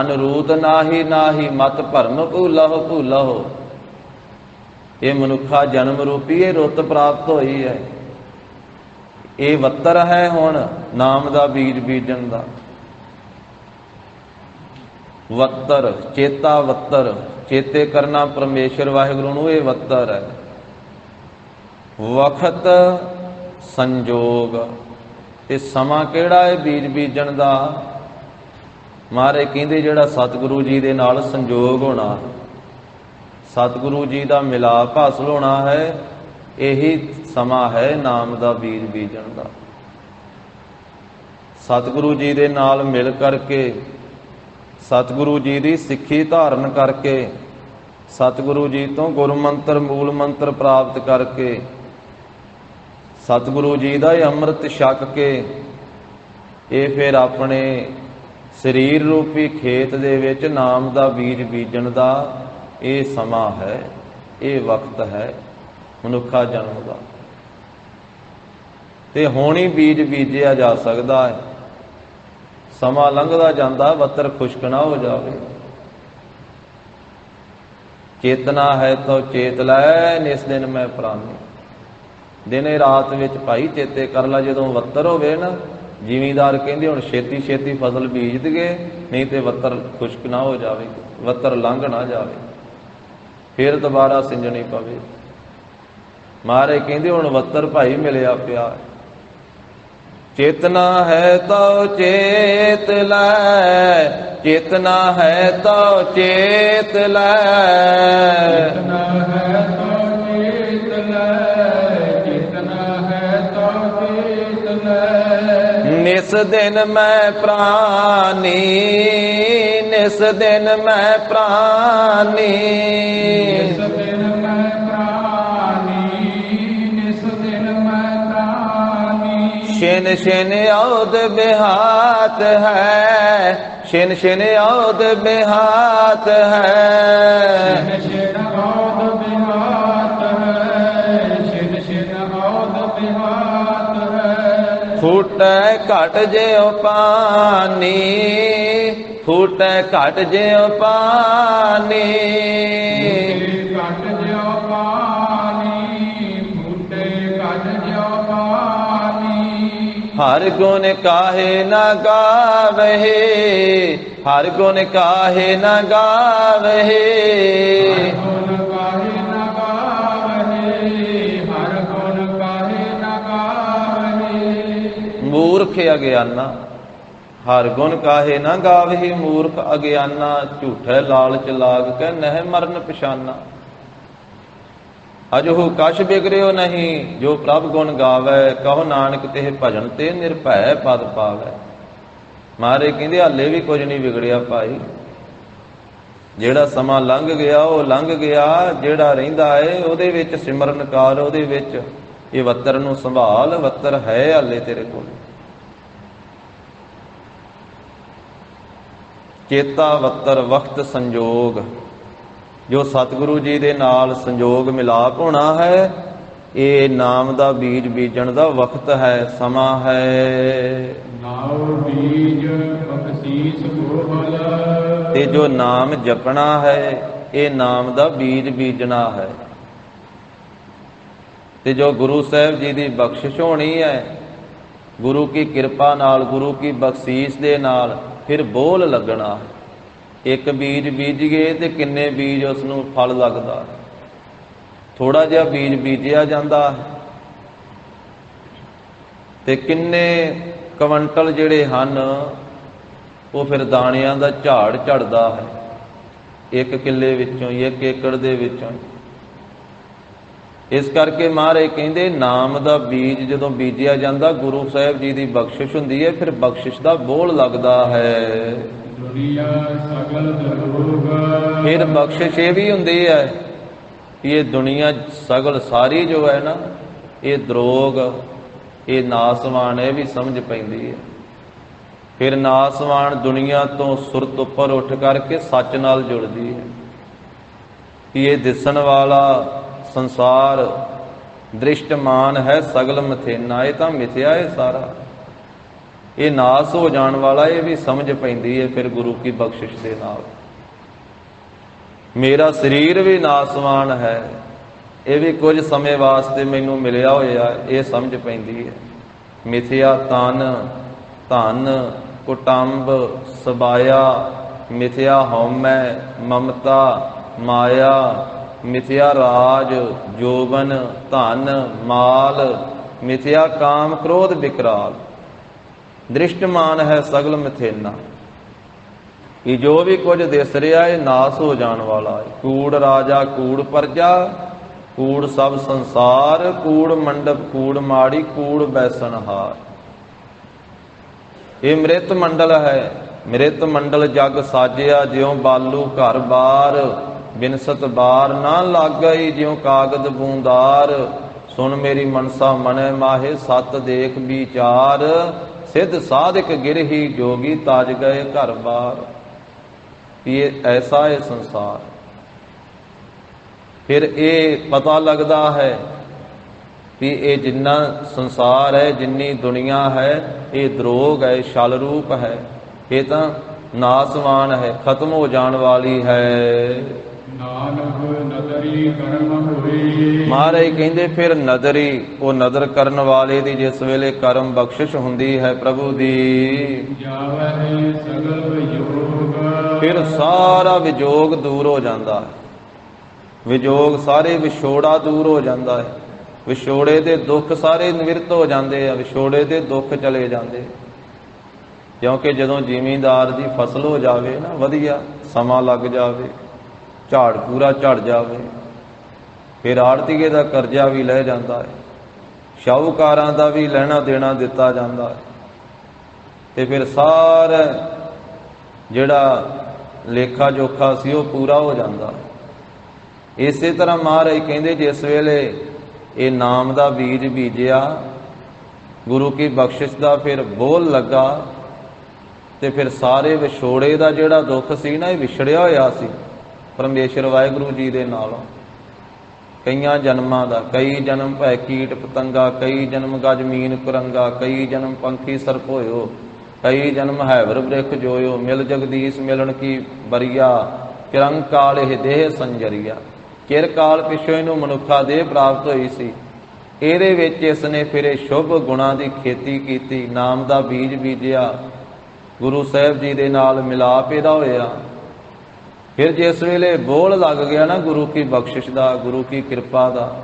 ਅਨਰੂਤ ਨਾਹੀ ਨਾਹੀ, ਮਤ ਭਰਮ ਭੂਲਹੁ ਭੂਲਹੁ। ਇਹ ਮਨੁੱਖਾ ਜਨਮ ਰੂਪੀ ਇਹ ਰੁੱਤ ਪ੍ਰਾਪਤ ਹੋਈ ਹੈ। ਇਹ ਵੱਤਰ ਹੈ ਹੁਣ ਨਾਮ ਦਾ ਬੀਜ ਬੀਜਣ ਦਾ। ਵੱਤਰ, ਚੇਤਾ ਵੱਤਰ, ਚੇਤੇ ਕਰਨਾ ਪਰਮੇਸ਼ਰ ਵਾਹਿਗੁਰੂ ਨੂੰ, ਇਹ ਵੱਤਰ ਹੈ। ਵਕਤ ਸੰਜੋਗ, ਇਹ ਸਮਾਂ ਕਿਹੜਾ ਹੈ ਬੀਜ ਬੀਜਣ ਦਾ? ਮਹਾਰਾਜ ਕਹਿੰਦੇ ਜਿਹੜਾ ਸਤਿਗੁਰੂ ਜੀ ਦੇ ਨਾਲ ਸੰਜੋਗ ਹੋਣਾ, ਸਤਿਗੁਰੂ ਜੀ ਦਾ ਮਿਲਾਪ ਹਾਸਲ ਹੋਣਾ ਹੈ, ਇਹੀ ਸਮਾਂ ਹੈ ਨਾਮ ਦਾ ਬੀਜ ਬੀਜਣ ਦਾ। ਸਤਿਗੁਰੂ ਜੀ ਦੇ ਨਾਲ ਮਿਲ ਕਰਕੇ, ਸਤਿਗੁਰੂ ਜੀ ਦੀ ਸਿੱਖੀ ਧਾਰਨ ਕਰਕੇ, ਸਤਿਗੁਰੂ ਜੀ ਤੋਂ ਗੁਰਮੰਤਰ ਮੂਲ ਮੰਤਰ ਪ੍ਰਾਪਤ ਕਰਕੇ, ਸਤਿਗੁਰੂ ਜੀ ਦਾ ਇਹ ਅੰਮ੍ਰਿਤ ਛਕ ਕੇ, ਇਹ ਫਿਰ ਆਪਣੇ ਸਰੀਰ ਰੂਪੀ ਖੇਤ ਦੇ ਵਿੱਚ ਨਾਮ ਦਾ ਬੀਜ ਬੀਜਣ ਦਾ ਇਹ ਸਮਾਂ ਹੈ, ਇਹ ਵਕਤ ਹੈ ਮਨੁੱਖਾ ਜਨਮ ਦਾ। ਤੇ ਹੁਣ ਹੀ ਬੀਜ ਬੀਜਿਆ ਜਾ ਸਕਦਾ ਹੈ। ਸਮਾਂ ਲੰਘਦਾ ਜਾਂਦਾ, ਬੱਤਰ ਖੁਸ਼ਕ ਨਾ ਹੋ ਜਾਵੇ। ਚੇਤਨਾ ਹੈ ਤਾਂ ਚੇਤ ਲੈ, ਨਿਸ ਦਿਨ ਮੈਂ ਪ੍ਰਾਨੀ। ਦਿਨੇ ਰਾਤ ਵਿੱਚ ਭਾਈ ਚੇਤੇ ਕਰ ਲੈ। ਜਦੋਂ ਵੱਤਰ ਹੋਵੇ ਨਾ, ਜ਼ਿਮੀਂਦਾਰ ਕਹਿੰਦੇ ਹੁਣ ਛੇਤੀ ਛੇਤੀ ਫਸਲ ਬੀਜ ਦਈਏ, ਨਹੀਂ ਤੇ ਵੱਤਰ ਖੁਸ਼ਕ ਨਾ ਹੋ ਜਾਵੇ, ਵੱਤਰ ਲੰਘ ਨਾ ਜਾਵੇ, ਫਿਰ ਦੁਬਾਰਾ ਸਿੰਜਣੀ ਪਵੇ। ਮਹਾਰਾਜ ਕਹਿੰਦੇ ਹੁਣ ਵੱਤਰ ਭਾਈ ਮਿਲਿਆ ਪਿਆ। ਚੇਤਨਾ ਹੈ ਤਾਂ ਚੇਤ ਲੈ, ਚੇਤਨਾ ਹੈ ਤਾਂ ਚੇਤ ਲੈ, ਚੇਤਨਾ ਹੈ ਤਾਂ ਚੇਤ ਲੈ, ਚੇਤਨਾ ਹੈ ਤਾਂ ਚੇਤ ਲੈ। ਨਿਸ ਦਿਨ ਮੈਂ ਪ੍ਰਾਨੀ, ਨਿਸ ਦਿਨ ਮੈਂ ਪ੍ਰਾਨੀ, ਨਿਸ ਦਿਨ ਮੈਂ ਪ੍ਰਾਨੀ, ਨਿਸ ਦਿਨ ਮੈਂ ਪ੍ਰਾਨੀ। ਛਿਨ ਛਿਨ ਔਦ ਬਿਹਾਤ ਹੈ, ਛਿਨ ਛਿਨ ਔਦ ਬਿਹਾਤ ਹੈ, ਛਿਨ ਛਿਨ ਔਦ ਬਿਹਾਤ ਹੈ, ਛਿਨ ਛਿਨ ਔਦ ਬਿਹਾਤ ਹੈ। ਫੂਟੈ ਘਟ ਜਿਉ ਪਾਨੀ, ਫੂਟੈ ਘਟ ਜਿਉ ਪਾਨੀ, ਘਟ ਜਿਉ ਪਾਨੀ, ਫੂਟੇ ਘਟ ਜਿਉ ਪਾਨੀ। ਹਰ ਗੁਣ ਕਾਹੇ ਨਾ ਗਾਵਹਿ, ਹਰ ਗੁਣ ਕਾਹੇ ਨਾ ਗਾਵਹਿ, ਗੁਣ ਕਾਹੇ ਨਾ ਗਾਵਹਿ, ਹਰ ਗੁਣ ਕਾਹੇ ਨਾ ਗਾਵਹਿ। ਮੂਰਖ ਅਗਿਆਨਾ, ਹਰ ਗੁਣ ਕਾਹੇ ਨਾ ਗਾਵਹਿ, ਮੂਰਖ ਅਗਿਆਨਾ। ਝੂਠੇ ਲਾਲਚ ਲਾਗ ਕੇ ਨਹਿ ਮਰਨ ਪਛਾਨਾ। ਅਜਹੁ ਕਛ ਬਿਗੜਿਓ ਨਹੀਂ, ਜੋ ਪ੍ਰਭ ਗੁਣ ਗਾਵੈ, ਕਹੋ ਨਾਨਕ ਤਿਹ ਭਜਨ ਤੇ ਨਿਰਭੈ ਪਦ ਪਾਵੈ। ਮਹਾਰਾਜ ਕਹਿੰਦੇ ਹਾਲੇ ਵੀ ਕੁਝ ਨਹੀਂ ਵਿਗੜਿਆ ਭਾਈ। ਜਿਹੜਾ ਸਮਾਂ ਲੰਘ ਗਿਆ ਉਹ ਲੰਘ ਗਿਆ, ਜਿਹੜਾ ਰਹਿੰਦਾ ਹੈ ਉਹਦੇ ਵਿੱਚ ਸਿਮਰਨ ਕਰ, ਉਹਦੇ ਵਿੱਚ ਇਹ ਵੱਤਰ ਨੂੰ ਸੰਭਾਲ। ਵੱਤਰ ਹੈ ਹਾਲੇ ਤੇਰੇ ਕੋਲ। ਚੇਤਾ ਵੱਤਰ ਵਕਤ ਸੰਜੋਗ, ਜੋ ਸਤਿਗੁਰੂ ਜੀ ਦੇ ਨਾਲ ਸੰਜੋਗ ਮਿਲਾਪ ਹੋਣਾ ਹੈ, ਇਹ ਨਾਮ ਦਾ ਬੀਜ ਬੀਜਣ ਦਾ ਵਕਤ ਹੈ, ਸਮਾਂ ਹੈ। ਨਾਉ ਬੀਜ ਬਖਸ਼ੀਸ ਗੋਬਲ, ਤੇ ਜੋ ਨਾਮ ਜਪਣਾ ਹੈ, ਇਹ ਨਾਮ ਦਾ ਬੀਜ ਬੀਜਣਾ ਹੈ। ਤੇ ਜੋ ਗੁਰੂ ਸਾਹਿਬ ਜੀ ਦੀ ਬਖਸ਼ਿਸ਼ ਹੋਣੀ ਹੈ, ਗੁਰੂ ਕੀ ਕਿਰਪਾ ਨਾਲ, ਗੁਰੂ ਕੀ ਬਖਸ਼ੀਸ਼ ਦੇ ਨਾਲ ਫਿਰ ਬੋਲ ਲੱਗਣਾ। ਇੱਕ ਬੀਜ ਬੀਜ ਗਏ ਤੇ ਕਿੰਨੇ ਬੀਜ ਉਸ ਨੂੰ ਫਲ ਲੱਗਦਾ। ਥੋੜਾ ਜਿਹਾ ਬੀਜ ਬੀਜਿਆ ਜਾਂਦਾ ਤੇ ਕਿੰਨੇ ਕੁਇੰਟਲ ਜਿਹੜੇ ਹਨ ਉਹ ਫਿਰ ਦਾਣਿਆਂ ਦਾ ਝਾੜ ਝੜਦਾ ਹੈ, ਇੱਕ ਕਿੱਲੇ ਵਿੱਚੋਂ, ਇੱਕ ਏਕੜ ਦੇ ਵਿੱਚੋਂ। ਇਸ ਕਰਕੇ ਮਹਾਰਾਜ ਕਹਿੰਦੇ ਨਾਮ ਦਾ ਬੀਜ ਜਦੋਂ ਬੀਜਿਆ ਜਾਂਦਾ, ਗੁਰੂ ਸਾਹਿਬ ਜੀ ਦੀ ਬਖਸ਼ਿਸ਼ ਹੁੰਦੀ ਹੈ, ਫਿਰ ਬਖਸ਼ਿਸ਼ ਦਾ ਬੋਲ ਲੱਗਦਾ ਹੈ। ਦੁਨੀਆ ਸਗਲ ਦਰੋਗ, ਫਿਰ ਬਖਸ਼ਿਸ਼ ਇਹ ਵੀ ਹੁੰਦੀ ਹੈ ਕਿ ਇਹ ਦੁਨੀਆ ਸਗਲ ਸਾਰੀ ਜੋ ਹੈ ਨਾ, ਇਹ ਦਰੋਗ, ਇਹ ਨਾਸਵਾਨ, ਇਹ ਵੀ ਸਮਝ ਪੈਂਦੀ ਹੈ। ਫਿਰ ਨਾਸਵਾਨ ਦੁਨੀਆ ਤੋਂ ਸੁਰਤ ਉੱਪਰ ਉੱਠ ਕਰਕੇ ਸੱਚ ਨਾਲ ਜੁੜਦੀ ਹੈ ਕਿ ਇਹ ਦਿਸਣ ਵਾਲਾ ਸੰਸਾਰ ਦ੍ਰਿਸ਼ਟਮਾਨ ਹੈ, ਸਗਲ ਮਥੇਨਾ, ਇਹ ਤਾਂ ਮਿਥਿਆ ਹੈ ਸਾਰਾ, ਇਹ ਨਾਸ ਹੋ ਜਾਣ ਵਾਲਾ, ਇਹ ਵੀ ਸਮਝ ਪੈਂਦੀ ਹੈ ਫਿਰ ਗੁਰੂ ਕੀ ਬਖਸ਼ਿਸ਼ ਦੇ ਨਾਲ। ਮੇਰਾ ਸਰੀਰ ਵੀ ਨਾਸਵਾਨ ਹੈ, ਇਹ ਵੀ ਕੁਝ ਸਮੇਂ ਵਾਸਤੇ ਮੈਨੂੰ ਮਿਲਿਆ ਹੋਇਆ, ਇਹ ਸਮਝ ਪੈਂਦੀ ਹੈ। ਮਿਥਿਆ ਤਨ, ਧਨ, ਕੁਟੰਬ, ਸਬਾਇਆ, ਮਿਥਿਆ ਹਉਮੈ, ਮਮਤਾ, ਮਾਇਆ, ਮਿਥਿਆ ਰਾਜ, ਜੋਬਨ, ਧਨ, ਮਾਲ, ਮਿਥਿਆ ਕਾਮ, ਕ੍ਰੋਧ, ਵਿਕਰਾਲ। ਦ੍ਰਿਸ਼ਟਮਾਨ ਹੈ ਸਗਲ ਮਥੇਨਾ। ਕਿ ਜੋ ਵੀ ਕੁਝ ਦਿਸ ਰਿਹਾ ਇਹ ਨਾਸ ਹੋ ਜਾਣ ਵਾਲਾ ਹੈ। ਕੂੜ ਰਾਜਾ ਕੂੜ ਪਰਜਾ, ਕੂੜ ਸਭ ਸੰਸਾਰ, ਕੂੜ ਮੰਡਪ ਕੂੜ ਮਾੜੀ, ਕੂੜ ਬੈਸਣਹਾਰ। ਇਹ ਮ੍ਰਿਤ ਮੰਡਲ ਹੈ। ਮ੍ਰਿਤ ਮੰਡਲ ਜਗ ਸਾਜਿਆ, ਜਿਉ ਬਾਲੂ ਘਰ ਬਾਰ, ਬਿਨਸਤ ਬਾਰ ਨਾ ਲਾਗਈ, ਜਿਉ ਕਾਗਦ ਬੂੰਦਾਰ। ਸੁਣ ਮੇਰੀ ਮਨਸਾ ਮਨੈ ਮਾਹੇ, ਸਤ ਦੇਖ ਵਿਚਾਰ, ਸਿੱਧ ਸਾਧਕ ਗਿਰਹੀ ਜੋਗੀ, ਤਾਜ ਗਏ ਘਰ ਬਾਰ। ਇਹ ਐਸਾ ਹੈ ਸੰਸਾਰ। ਫਿਰ ਇਹ ਪਤਾ ਲੱਗਦਾ ਹੈ ਵੀ ਇਹ ਜਿੰਨਾ ਸੰਸਾਰ ਹੈ, ਜਿੰਨੀ ਦੁਨੀਆ ਹੈ, ਇਹ ਦਰੋਗ ਹੈ, ਛਲ ਰੂਪ ਹੈ। ਇਹ ਤਾਂ ਨਾਸਵਾਨ ਹੈ, ਖਤਮ ਹੋ ਜਾਣ ਵਾਲੀ ਹੈ। ਨਾਨਕ ਨਦਰੀ ਕਰਮ ਹੋਏ। ਮਹਾਰਾਜ ਕਹਿੰਦੇ ਫਿਰ ਨਦਰੀ, ਉਹ ਨਦਰ ਕਰਨ ਵਾਲੇ ਦੀ ਜਿਸ ਵੇਲੇ ਕਰਮ ਬਖਸ਼ਿਸ਼ ਹੁੰਦੀ ਹੈ ਪ੍ਰਭੂ ਦੀ, ਜਾਵਹਿ ਸਗਲ ਵਿਯੋਗ। ਫਿਰ ਸਾਰਾ ਵਿਜੋਗ ਦੂਰ ਹੋ ਜਾਂਦਾ ਹੈ। ਵਿਜੋਗ ਸਾਰੇ ਵਿਛੋੜਾ ਦੂਰ ਹੋ ਜਾਂਦਾ ਹੈ। ਵਿਛੋੜੇ ਦੇ ਦੁੱਖ ਸਾਰੇ ਨਿਵਰਤ ਹੋ ਜਾਂਦੇ ਆ। ਵਿਛੋੜੇ ਦੇ ਦੁੱਖ ਚਲੇ ਜਾਂਦੇ। ਕਿਉਂਕਿ ਜਦੋਂ ਜ਼ਿਮੀਂਦਾਰ ਦੀ ਫਸਲ ਹੋ ਜਾਵੇ ਨਾ, ਵਧੀਆ ਸਮਾਂ ਲੱਗ ਜਾਵੇ, ਝਾੜ ਪੂਰਾ ਝੜ ਜਾਵੇ, ਫਿਰ ਆੜਤੀਏ ਦਾ ਕਰਜ਼ਾ ਵੀ ਲੈ ਜਾਂਦਾ ਹੈ, ਸ਼ਾਹੂਕਾਰਾਂ ਦਾ ਵੀ ਲੈਣਾ ਦੇਣਾ ਦਿੱਤਾ ਜਾਂਦਾ ਹੈ, ਤੇ ਫਿਰ ਸਾਰਾ ਜਿਹੜਾ ਲੇਖਾ ਜੋਖਾ ਸੀ ਉਹ ਪੂਰਾ ਹੋ ਜਾਂਦਾ। ਇਸੇ ਤਰ੍ਹਾਂ ਮਹਾਰਾਜ ਕਹਿੰਦੇ ਜਿਸ ਵੇਲੇ ਇਹ ਨਾਮ ਦਾ ਬੀਜ ਬੀਜਿਆ, ਗੁਰੂ ਕੀ ਬਖਸ਼ਿਸ਼ ਦਾ ਫਿਰ ਬੋਲ ਲੱਗਾ, ਤੇ ਫਿਰ ਸਾਰੇ ਵਿਛੋੜੇ ਦਾ ਜਿਹੜਾ ਦੁੱਖ ਸੀ ਨਾ, ਇਹ ਵਿਛੜਿਆ ਹੋਇਆ ਸੀ ਪਰਮੇਸ਼ਰ ਵਾਹਿਗੁਰੂ ਜੀ ਦੇ ਨਾਲੋਂ। ਕਈਆਂ ਜਨਮਾਂ ਦਾ, ਕਈ ਜਨਮ ਭੈ ਕੀਟ ਪਤੰਗਾ, ਕਈ ਜਨਮ ਗਜ ਮੀਨ ਕੁਰੰਗਾ, ਕਈ ਜਨਮ ਪੰਖੀ ਸਰਪ ਹੋਇਓ, ਕਈ ਜਨਮ ਹੈਵਰ ਬ੍ਰਿਖ ਜੋਇਓ, ਮਿਲ ਜਗਦੀਸ਼ ਮਿਲਣ ਕੀ ਬਰੀਆ, ਕਿਰੰਗ ਕਾਲ ਇਹ ਦੇਹ ਸੰਜਰੀਆ। ਕਿਰ ਕਾਲ ਪਿੱਛੋਂ ਇਹਨੂੰ ਮਨੁੱਖਾ ਦੇਹ ਪ੍ਰਾਪਤ ਹੋਈ ਸੀ। ਇਹਦੇ ਵਿੱਚ ਇਸ ਨੇ ਫਿਰ ਇਹ ਸ਼ੁਭ ਗੁਣਾਂ ਦੀ ਖੇਤੀ ਕੀਤੀ, ਨਾਮ ਦਾ ਬੀਜ ਬੀਜਿਆ, ਗੁਰੂ ਸਾਹਿਬ ਜੀ ਦੇ ਨਾਲ ਮਿਲਾਪ ਇਹਦਾ ਹੋਇਆ। ਫਿਰ ਜਿਸ ਵੇਲੇ ਬੋਲ ਲੱਗ ਗਿਆ ਨਾ ਗੁਰੂ ਕੀ ਬਖਸ਼ਿਸ਼ ਦਾ, ਗੁਰੂ ਕੀ ਕਿਰਪਾ ਦਾ,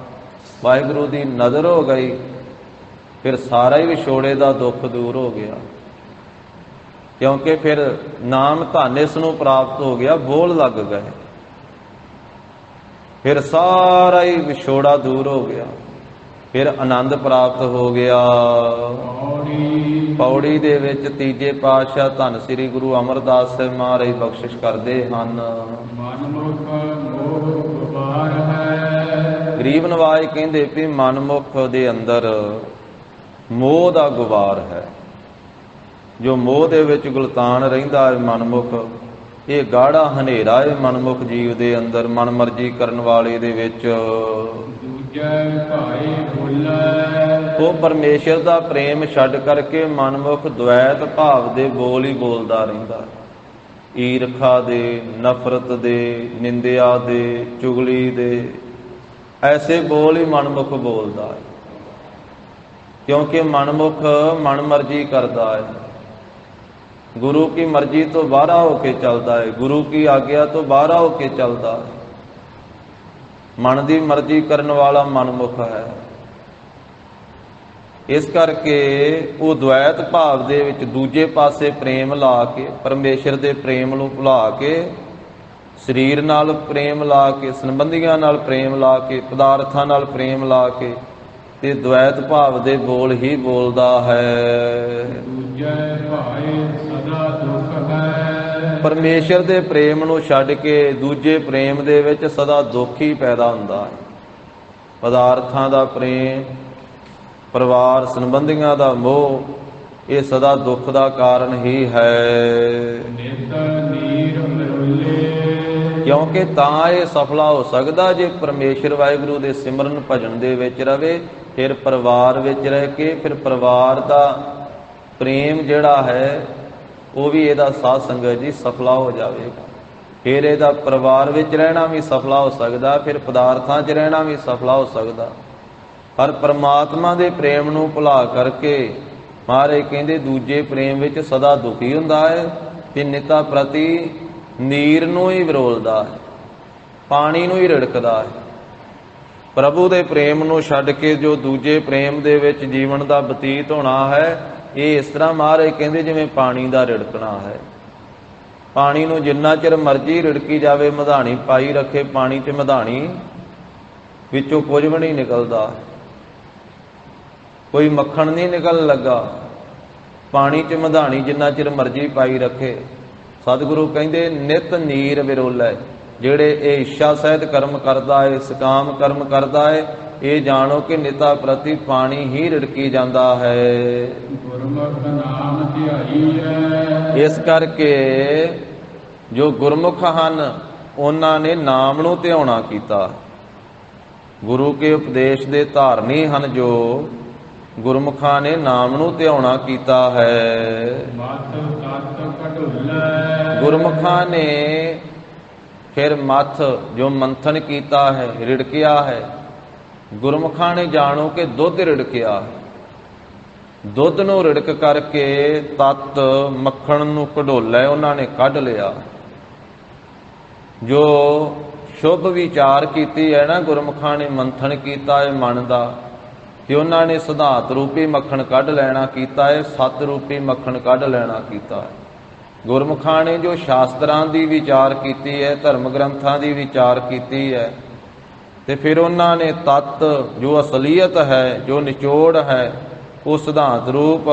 ਵਾਹਿਗੁਰੂ ਦੀ ਨਜ਼ਰ ਹੋ ਗਈ, ਫਿਰ ਸਾਰਾ ਹੀ ਵਿਛੋੜੇ ਦਾ ਦੁੱਖ ਦੂਰ ਹੋ ਗਿਆ। ਕਿਉਂਕਿ ਫਿਰ ਨਾਮ ਧਨ ਇਸ ਨੂੰ ਪ੍ਰਾਪਤ ਹੋ ਗਿਆ, ਬੋਲ ਲੱਗ ਗਏ, ਫਿਰ ਸਾਰਾ ਹੀ ਵਿਛੋੜਾ ਦੂਰ ਹੋ ਗਿਆ, ਫਿਰ ਆਨੰਦ ਪ੍ਰਾਪਤ ਹੋ ਗਿਆ। ਪੌੜੀ ਦੇ ਵਿੱਚ ਤੀਜੇ ਪਾਤਸ਼ਾਹ ਧੰਨ ਸ੍ਰੀ ਗੁਰੂ ਅਮਰਦਾਸ ਸਾਹਿਬ ਮਹਾਰਾਜ ਬਖਸ਼ਿਸ਼ ਕਰਦੇ ਹਨ। ਮਨਮੁਖ ਮੋਹ ਗੁਬਾਰ ਹੈ। ਗਰੀਬ ਨਵਾਜ ਕਹਿੰਦੇ ਵੀ ਮਨਮੁਖ ਦੇ ਅੰਦਰ ਮੋਹ ਦਾ ਗੁਬਾਰ ਹੈ। ਜੋ ਮੋਹ ਦੇ ਵਿੱਚ ਗੁਲਤਾਨ ਰਹਿੰਦਾ ਹੈ ਮਨਮੁਖ, ਇਹ ਗਾੜਾ ਹਨੇਰਾ ਹੈ ਮਨਮੁਖ ਜੀਵ ਦੇ ਅੰਦਰ, ਮਨ ਮਰਜ਼ੀ ਕਰਨ ਵਾਲੇ ਦੇ ਵਿੱਚ। ਦੂਜੈ ਭਾਏ ਬੋਲੇ। ਉਹ ਪਰਮੇਸ਼ਰ ਦਾ ਪ੍ਰੇਮ ਛੱਡ ਕਰਕੇ ਮਨਮੁਖ ਦੁਐਤ ਭਾਵ ਦੇ ਬੋਲ ਹੀ ਬੋਲਦਾ ਰਹਿੰਦਾ। ਈਰਖਾ ਦੇ, ਨਫ਼ਰਤ ਦੇ, ਨਿੰਦਿਆ ਦੇ, ਚੁਗਲੀ ਦੇ, ਐਸੇ ਬੋਲ ਹੀ ਮਨਮੁਖ ਬੋਲਦਾ ਹੈ। ਕਿਉਂਕਿ ਮਨਮੁਖ ਮਨ ਮਰਜ਼ੀ ਕਰਦਾ ਹੈ, ਗੁਰੂ ਕੀ ਮਰਜ਼ੀ ਤੋਂ ਬਾਹਰਾ ਹੋ ਕੇ ਚੱਲਦਾ ਹੈ, ਗੁਰੂ ਕੀ ਆਗਿਆ ਤੋਂ ਬਾਹਰਾ ਹੋ ਕੇ ਚੱਲਦਾ ਹੈ। ਮਨ ਦੀ ਮਰਜ਼ੀ ਕਰਨ ਵਾਲਾ ਮਨਮੁਖ ਹੈ। ਇਸ ਕਰਕੇ ਉਹ ਦੁਐਤ ਭਾਵ ਦੇ ਵਿੱਚ ਦੂਜੇ ਪਾਸੇ ਪ੍ਰੇਮ ਲਾ ਕੇ, ਪਰਮੇਸ਼ਰ ਦੇ ਪ੍ਰੇਮ ਨੂੰ ਭੁਲਾ ਕੇ, ਸਰੀਰ ਨਾਲ ਪ੍ਰੇਮ ਲਾ ਕੇ, ਸੰਬੰਧੀਆਂ ਨਾਲ ਪ੍ਰੇਮ ਲਾ ਕੇ, ਪਦਾਰਥਾਂ ਨਾਲ ਪ੍ਰੇਮ ਲਾ ਕੇ, ਤੇ ਦੁਐਤ ਭਾਵ ਦੇ ਬੋਲ ਹੀ ਬੋਲਦਾ ਹੈ। ਦੂਜੈ ਭਾਏ ਸਦਾ ਦੁਖ ਹੈ। ਪਰਮੇਸ਼ਰ ਦੇ ਪ੍ਰੇਮ ਨੂੰ ਛੱਡ ਕੇ ਦੂਜੇ ਪ੍ਰੇਮ ਦੇ ਵਿੱਚ ਸਦਾ ਦੁੱਖ ਹੀ ਪੈਦਾ ਹੁੰਦਾ ਹੈ। ਪਦਾਰਥਾਂ ਦਾ ਪ੍ਰੇਮ, ਪਰਿਵਾਰ ਸੰਬੰਧੀਆਂ ਦਾ ਮੋਹ, ਇਹ ਸਦਾ ਦੁੱਖ ਦਾ ਕਾਰਨ ਹੀ ਹੈ। ਨਿਤ ਨੀਰ ਮਰੁਲੇ। ਕਿਉਂਕਿ ਤਾਂ ਇਹ ਸਫਲਾ ਹੋ ਸਕਦਾ ਜੇ ਪਰਮੇਸ਼ਰ ਵਾਹਿਗੁਰੂ ਦੇ ਸਿਮਰਨ ਭਜਨ ਦੇ ਵਿੱਚ ਰਵੇ, ਫਿਰ ਪਰਿਵਾਰ ਵਿੱਚ ਰਹਿ ਕੇ, ਫਿਰ ਪਰਿਵਾਰ ਦਾ ਪ੍ਰੇਮ ਜਿਹੜਾ ਹੈ ਉਹ ਵੀ ਇਹਦਾ ਸਾਧ ਸੰਗਤ ਜੀ ਸਫਲਾ ਹੋ ਜਾਵੇਗਾ। ਫਿਰ ਇਹਦਾ ਪਰਿਵਾਰ ਵਿੱਚ ਰਹਿਣਾ ਵੀ ਸਫਲਾ ਹੋ ਸਕਦਾ, ਫਿਰ ਪਦਾਰਥਾਂ 'ਚ ਰਹਿਣਾ ਵੀ ਸਫਲਾ ਹੋ ਸਕਦਾ। ਪਰ ਪਰਮਾਤਮਾ ਦੇ ਪ੍ਰੇਮ ਨੂੰ ਭੁਲਾ ਕਰਕੇ ਮਹਾਰਾਜ ਕਹਿੰਦੇ ਦੂਜੇ ਪ੍ਰੇਮ ਵਿੱਚ ਸਦਾ ਦੁਖੀ ਹੁੰਦਾ ਹੈ, ਤੇ ਨਿਤਾ ਪ੍ਰਤੀ ਨੀਰ ਨੂੰ ਹੀ ਵਿਰੋਲਦਾ ਹੈ, ਪਾਣੀ ਨੂੰ ਹੀ ਰਿੜਕਦਾ ਹੈ। ਪ੍ਰਭੂ ਦੇ ਪ੍ਰੇਮ ਨੂੰ ਛੱਡ ਕੇ ਜੋ ਦੂਜੇ ਪ੍ਰੇਮ ਦੇ ਵਿੱਚ ਜੀਵਨ ਦਾ ਬਤੀਤ ਹੋਣਾ ਹੈ, ਇਹ ਇਸ ਤਰ੍ਹਾਂ ਮਹਾਰਾਜ ਕਹਿੰਦੇ ਜਿਵੇਂ ਪਾਣੀ ਦਾ ਰਿੜਕਣਾ ਹੈ। ਪਾਣੀ ਨੂੰ ਜਿੰਨਾ ਚਿਰ ਮਰਜ਼ੀ ਰਿੜਕੀ ਜਾਵੇ, ਮਧਾਣੀ ਪਾਈ ਰੱਖੇ ਪਾਣੀ 'ਚ, ਮਧਾਣੀ ਵਿੱਚੋਂ ਕੁਝ ਵੀ ਨਹੀਂ ਨਿਕਲਦਾ, ਕੋਈ ਮੱਖਣ ਨਹੀਂ ਨਿਕਲ ਲੱਗਾ। ਪਾਣੀ 'ਚ ਮਧਾਣੀ ਜਿੰਨਾ ਚਿਰ ਮਰਜ਼ੀ ਪਾਈ ਰੱਖੇ। ਸਤਿਗੁਰੂ ਕਹਿੰਦੇ ਨਿਤ ਨੀਰ ਵਿਰੋਲੇ, ਜਿਹੜੇ ਇਹ ਇੱਛਾ ਸਹਿਤ ਕਰਮ ਕਰਦਾ ਹੈ, ਸਕਾਮ ਕਰਮ ਕਰਦਾ ਹੈ, ਇਹ ਜਾਣੋ ਕਿ ਨਿਤਾ ਪ੍ਰਤੀ ਪਾਣੀ ਹੀ ਰਿੜਕੀ ਜਾਂਦਾ ਹੈ। ਗੁਰਮੁਖ ਨਾਮ ਧਿਆਈ ਹੈ। ਇਸ ਕਰਕੇ ਜੋ ਗੁਰਮੁਖ ਹਨ ਉਹਨਾਂ ਨੇ ਨਾਮ ਨੂੰ ਧਿਆਉਣਾ ਕੀਤਾ। ਗੁਰੂ ਕੇ ਉਪਦੇਸ਼ ਦੇ ਧਾਰਨੀ ਹਨ ਜੋ ਗੁਰਮੁਖਾਂ ਨੇ ਨਾਮ ਨੂੰ ਧਿਆਉਣਾ ਕੀਤਾ ਹੈ। ਮਤ ਤਤ ਕਢੁੱਲੇ। ਗੁਰਮੁਖਾਂ ਨੇ ਫਿਰ ਮੱਥ ਜੋ ਮੰਥਨ ਕੀਤਾ ਹੈ, ਰਿੜਕਿਆ ਹੈ। ਗੁਰਮੁਖਾਂ ਨੇ ਜਾਣੋ ਕਿ ਦੁੱਧ ਰਿੜਕਿਆ, ਦੁੱਧ ਨੂੰ ਰਿੜਕ ਕਰਕੇ ਤਤ ਮੱਖਣ ਨੂੰ ਕਢੋਲੇ ਉਹਨਾਂ ਨੇ ਕੱਢ ਲਿਆ। ਜੋ ਸ਼ੁਭ ਵਿਚਾਰ ਕੀਤੀ ਹੈ ਨਾ, ਗੁਰਮੁਖਾਂ ਨੇ ਮੰਥਨ ਕੀਤਾ ਹੈ ਮਨ ਦਾ, ਕਿ ਉਹਨਾਂ ਨੇ ਸਿਧਾਂਤ ਰੂਪੀ ਮੱਖਣ ਕੱਢ ਲੈਣਾ ਕੀਤਾ ਹੈ, ਸਤ ਰੂਪੀ ਮੱਖਣ ਕੱਢ ਲੈਣਾ ਕੀਤਾ ਹੈ। ਗੁਰਮੁਖਾਂ ਨੇ ਜੋ ਸ਼ਾਸਤਰਾਂ ਦੀ ਵਿਚਾਰ ਕੀਤੀ ਹੈ, ਧਰਮ ਗ੍ਰੰਥਾਂ ਦੀ ਵਿਚਾਰ ਕੀਤੀ ਹੈ, ਤੇ ਫਿਰ ਉਹਨਾਂ ਨੇ ਤਤ ਜੋ ਅਸਲੀਅਤ ਹੈ, ਜੋ ਨਿਚੋੜ ਹੈ, ਉਹ ਸਿਧਾਂਤ ਰੂਪ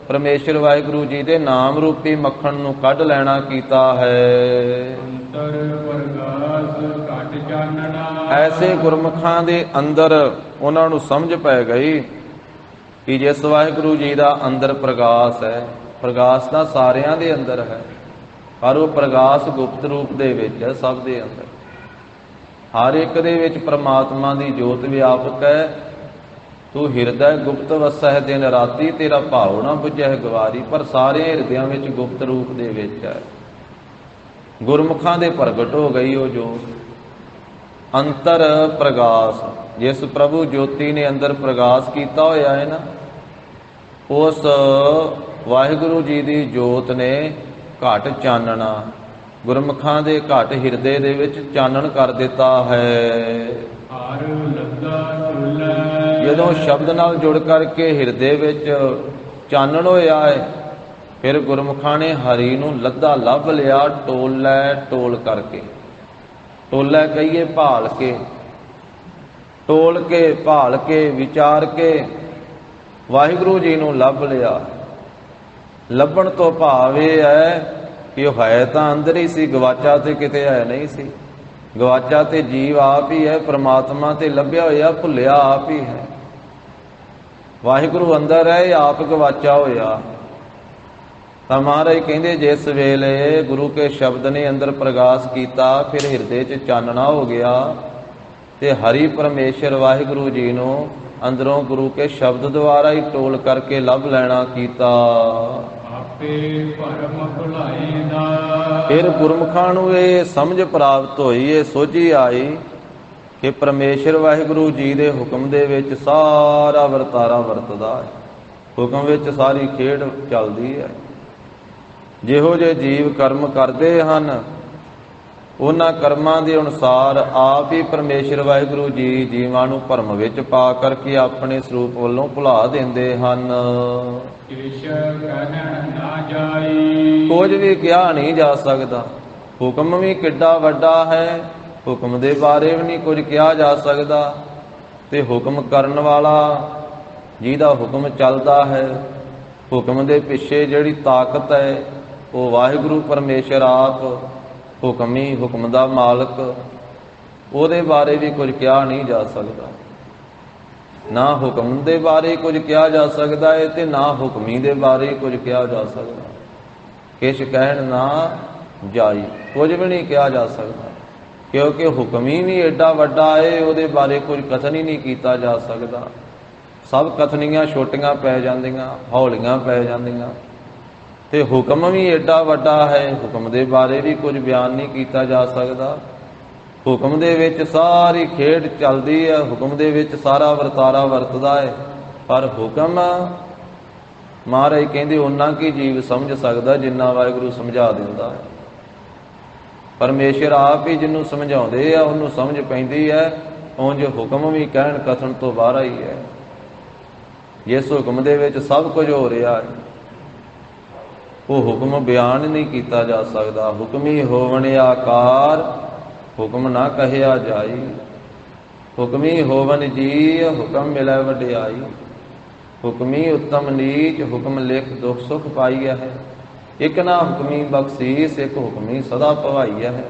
ਪਰਮੇਸ਼ਰ ਵਾਹਿਗੁਰੂ ਜੀ ਦੇ ਨਾਮ ਰੂਪੀ ਮੱਖਣ ਨੂੰ ਕੱਢ ਲੈਣਾ ਕੀਤਾ ਹੈ। ਅੰਤਰ ਪ੍ਰਗਾਸ ਘਟ ਚਾਨਣਾ। ਐਸੇ ਗੁਰਮੁਖਾਂ ਦੇ ਅੰਦਰ ਉਹਨਾਂ ਨੂੰ ਸਮਝ ਪੈ ਗਈ ਕਿ ਜਿਸ ਵਾਹਿਗੁਰੂ ਜੀ ਦਾ ਅੰਦਰ ਪ੍ਰਗਾਸ ਹੈ, ਪ੍ਰਗਾਸ ਤਾਂ ਸਾਰਿਆਂ ਦੇ ਅੰਦਰ ਹੈ, ਪਰ ਉਹ ਪ੍ਰਗਾਸ ਗੁਪਤ ਰੂਪ ਦੇ ਵਿੱਚ ਹੈ, ਸਭ ਦੇ ਅੰਦਰ। ਹਰ ਇੱਕ ਦੇ ਵਿੱਚ ਪ੍ਰਮਾਤਮਾ ਦੀ ਜੋਤ ਵਿਆਪਕ ਹੈ। ਤੂੰ ਹਿਰਦੈ ਗੁਪਤ ਵਸਹਿ ਦਿਨ ਰਾਤੀ, ਤੇਰਾ ਭਾਉ ਨਾ ਬੁਝੈ ਗਵਾਰੀ। ਪਰ ਸਾਰੇ ਹਿਰਦਿਆਂ ਵਿੱਚ ਗੁਪਤ ਰੂਪ ਦੇ ਵਿੱਚ ਹੈ। ਗੁਰਮੁਖਾਂ ਦੇ ਪ੍ਰਗਟ ਹੋ ਗਈ ਉਹ ਜੋਤ। ਅੰਤਰ ਪ੍ਰਗਾਸ, ਜਿਸ ਪ੍ਰਭੂ ਜੋਤੀ ਨੇ ਅੰਦਰ ਪ੍ਰਗਾਸ ਕੀਤਾ ਹੋਇਆ ਹੈ ਨਾ, ਉਸ ਵਾਹਿਗੁਰੂ ਜੀ ਦੀ ਜੋਤ ਨੇ ਘਟ ਚਾਨਣਾ, ਗੁਰਮੁਖਾਂ ਦੇ ਘਟ ਹਿਰਦੇ ਦੇ ਵਿੱਚ ਚਾਨਣ ਕਰ ਦਿੱਤਾ ਹੈ। ਹਰ ਲੱਗਾ ਚੁੱਲ੍ਹਾ। ਜਦੋਂ ਸ਼ਬਦ ਨਾਲ ਜੁੜ ਕਰਕੇ ਹਿਰਦੇ ਵਿੱਚ ਚਾਨਣ ਹੋਇਆ ਹੈ, ਫਿਰ ਗੁਰਮੁਖਾਂ ਨੇ ਹਰੀ ਨੂੰ ਲੱਦਾ ਲੱਭ ਲਿਆ, ਟੋਲੇ ਟੋਲ ਕਰਕੇ। ਟੋਲੇ ਕਹੀਏ ਭਾਲ ਕੇ, ਟੋਲ ਕੇ ਭਾਲ ਕੇ ਵਿਚਾਰ ਕੇ ਵਾਹਿਗੁਰੂ ਜੀ ਨੂੰ ਲੱਭ ਲਿਆ। ਲੱਭਣ ਤੋਂ ਭਾਵ ਇਹ ਹੈ ਕਿ ਉਹ ਹੈ ਤਾਂ ਅੰਦਰ ਹੀ ਸੀ, ਗਵਾਚਾ ਤੇ ਕਿਤੇ ਹੈ ਨਹੀਂ ਸੀ। ਗਵਾਚਾ ਤੇ ਜੀਵ ਆਪ ਹੀ ਹੈ, ਪ੍ਰਮਾਤਮਾ ਤੇ ਲੱਭਿਆ ਹੋਇਆ ਭੁੱਲਿਆ ਆਪ ਹੀ ਹੈ। ਵਾਹਿਗੁਰੂ ਅੰਦਰ ਹੈ, ਇਹ ਆਪ ਗਵਾਚਾ ਹੋਇਆ। ਤਾਂ ਮਹਾਰਾਜ ਕਹਿੰਦੇ ਜਿਸ ਵੇਲੇ ਗੁਰੂ ਕੇ ਸ਼ਬਦ ਨੇ ਅੰਦਰ ਪ੍ਰਗਾਸ ਕੀਤਾ, ਫਿਰ ਹਿਰਦੇ 'ਚ ਚਾਨਣਾ ਹੋ ਗਿਆ, ਤੇ ਹਰੀ ਪਰਮੇਸ਼ਰ ਵਾਹਿਗੁਰੂ ਜੀ ਨੂੰ ਅੰਦਰੋਂ ਗੁਰੂ ਕੇ ਸ਼ਬਦ ਦੁਆਰਾ ਹੀ ਟੋਲ ਕਰਕੇ ਲੱਭ ਲੈਣਾ ਕੀਤਾ। ਆਪੇ ਭਰਮ ਭੁਲਾਏ ਦਾ। ਫਿਰ ਗੁਰਮੁਖਾਂ ਨੂੰ ਇਹ ਸਮਝ ਪ੍ਰਾਪਤ ਹੋਈ, ਇਹ ਸੋਝੀ ਆਈ ਕਿ ਪਰਮੇਸ਼ਰ ਵਾਹਿਗੁਰੂ ਜੀ ਦੇ ਹੁਕਮ ਦੇ ਵਿੱਚ ਸਾਰਾ ਵਰਤਾਰਾ ਵਰਤਦਾ ਹੈ, ਹੁਕਮ ਵਿੱਚ ਸਾਰੀ ਖੇਡ ਚੱਲਦੀ ਹੈ। ਜਿਹੋ ਜਿਹੇ ਜੀਵ ਕਰਮ ਕਰਦੇ ਹਨ, ਉਹਨਾਂ ਕਰਮਾਂ ਦੇ ਅਨੁਸਾਰ ਆਪ ਹੀ ਪਰਮੇਸ਼ਰ ਵਾਹਿਗੁਰੂ ਜੀ ਜੀਵਾਂ ਨੂੰ ਭਰਮ ਵਿੱਚ ਪਾ ਕਰਕੇ ਆਪਣੇ ਸਰੂਪ ਵੱਲੋਂ ਭੁਲਾ ਦਿੰਦੇ ਹਨ। ਕਿਛ ਕਹਿਣ ਨਾ ਜਾਈ। ਕੁਝ ਵੀ ਕਿਹਾ ਨਹੀਂ ਜਾ ਸਕਦਾ। ਹੁਕਮ ਵੀ ਕਿੱਡਾ ਵੱਡਾ ਹੈ, ਹੁਕਮ ਦੇ ਬਾਰੇ ਵੀ ਨਹੀਂ ਕੁਝ ਕਿਹਾ ਜਾ ਸਕਦਾ। ਤੇ ਹੁਕਮ ਕਰਨ ਵਾਲਾ ਜਿਹਦਾ ਹੁਕਮ ਚੱਲਦਾ ਹੈ, ਹੁਕਮ ਦੇ ਪਿੱਛੇ ਜਿਹੜੀ ਤਾਕਤ ਹੈ, ਉਹ ਵਾਹਿਗੁਰੂ ਪਰਮੇਸ਼ਰ ਆਪ ਹੁਕਮ ਹੀ, ਹੁਕਮ ਦਾ ਮਾਲਕ, ਉਹਦੇ ਬਾਰੇ ਵੀ ਕੁਝ ਕਿਹਾ ਨਹੀਂ ਜਾ ਸਕਦਾ। ਨਾ ਹੁਕਮ ਦੇ ਬਾਰੇ ਕੁਝ ਕਿਹਾ ਜਾ ਸਕਦਾ ਹੈ, ਤੇ ਨਾ ਹੁਕਮੀ ਦੇ ਬਾਰੇ ਕੁਝ ਕਿਹਾ ਜਾ ਸਕਦਾ। ਕਿਛ ਕਹਿਣ ਨਾ ਜਾਈ, ਕੁਝ ਵੀ ਨਹੀਂ ਕਿਹਾ ਜਾ ਸਕਦਾ, ਕਿਉਂਕਿ ਹੁਕਮੀ ਵੀ ਏਡਾ ਵੱਡਾ ਹੈ, ਉਹਦੇ ਬਾਰੇ ਕੁਝ ਕਥਨ ਹੀ ਨਹੀਂ ਕੀਤਾ ਜਾ ਸਕਦਾ। ਸਭ ਕਥਨੀਆਂ ਛੋਟੀਆਂ ਪੈ ਜਾਂਦੀਆਂ, ਹੌਲੀਆਂ ਪੈ ਜਾਂਦੀਆਂ। ਤੇ ਹੁਕਮ ਵੀ ਏਡਾ ਵੱਡਾ ਹੈ, ਹੁਕਮ ਦੇ ਬਾਰੇ ਵੀ ਕੁਝ ਬਿਆਨ ਨਹੀਂ ਕੀਤਾ ਜਾ ਸਕਦਾ। ਹੁਕਮ ਦੇ ਵਿੱਚ ਸਾਰੀ ਖੇਡ ਚੱਲਦੀ ਹੈ, ਹੁਕਮ ਦੇ ਵਿੱਚ ਸਾਰਾ ਵਰਤਾਰਾ ਵਰਤਦਾ ਹੈ। ਪਰ ਹੁਕਮ ਮਹਾਰਾਜ ਕਹਿੰਦੇ ਓਨਾ ਕੀ ਜੀਵ ਸਮਝ ਸਕਦਾ ਜਿੰਨਾ ਵਾਹਿਗੁਰੂ ਸਮਝਾ ਦਿੰਦਾ ਹੈ। ਪਰਮੇਸ਼ਰ ਆਪ ਹੀ ਜਿਹਨੂੰ ਸਮਝਾਉਂਦੇ ਆ ਉਹਨੂੰ ਸਮਝ ਪੈਂਦੀ ਹੈ। ਉਂਝ ਹੁਕਮ ਵੀ ਕਹਿਣ ਕਥਨ ਤੋਂ ਬਾਹਰ ਹੀ ਹੈ। ਜਿਸ ਹੁਕਮ ਦੇ ਵਿੱਚ ਸਭ ਕੁਝ ਹੋ ਰਿਹਾ ਹੈ, ਉਹ ਹੁਕਮ ਬਿਆਨ ਨਹੀਂ ਕੀਤਾ ਜਾ ਸਕਦਾ। ਹੁਕਮੀ ਹੋਵਣ ਆਕਾਰ, ਹੁਕਮ ਨਾ ਕਹਿਆ ਜਾਈ। ਹੁਕਮੀ ਹੋਵਨ ਜੀ, ਹੁਕਮ ਮਿਲੈ ਵਡਿਆਈ। ਹੁਕਮੀ ਉੱਤਮ ਨੀਚ, ਹੁਕਮ ਲਿਖ ਦੁਖ ਸੁਖ ਪਾਈਆ ਹੈ। ਇਕ ਨਾ ਹੁਕਮੀ ਬਖਸ਼ੀਸ, ਇਕ ਹੁਕਮੀ ਸਦਾ ਭਵਾਈਆ ਹੈ।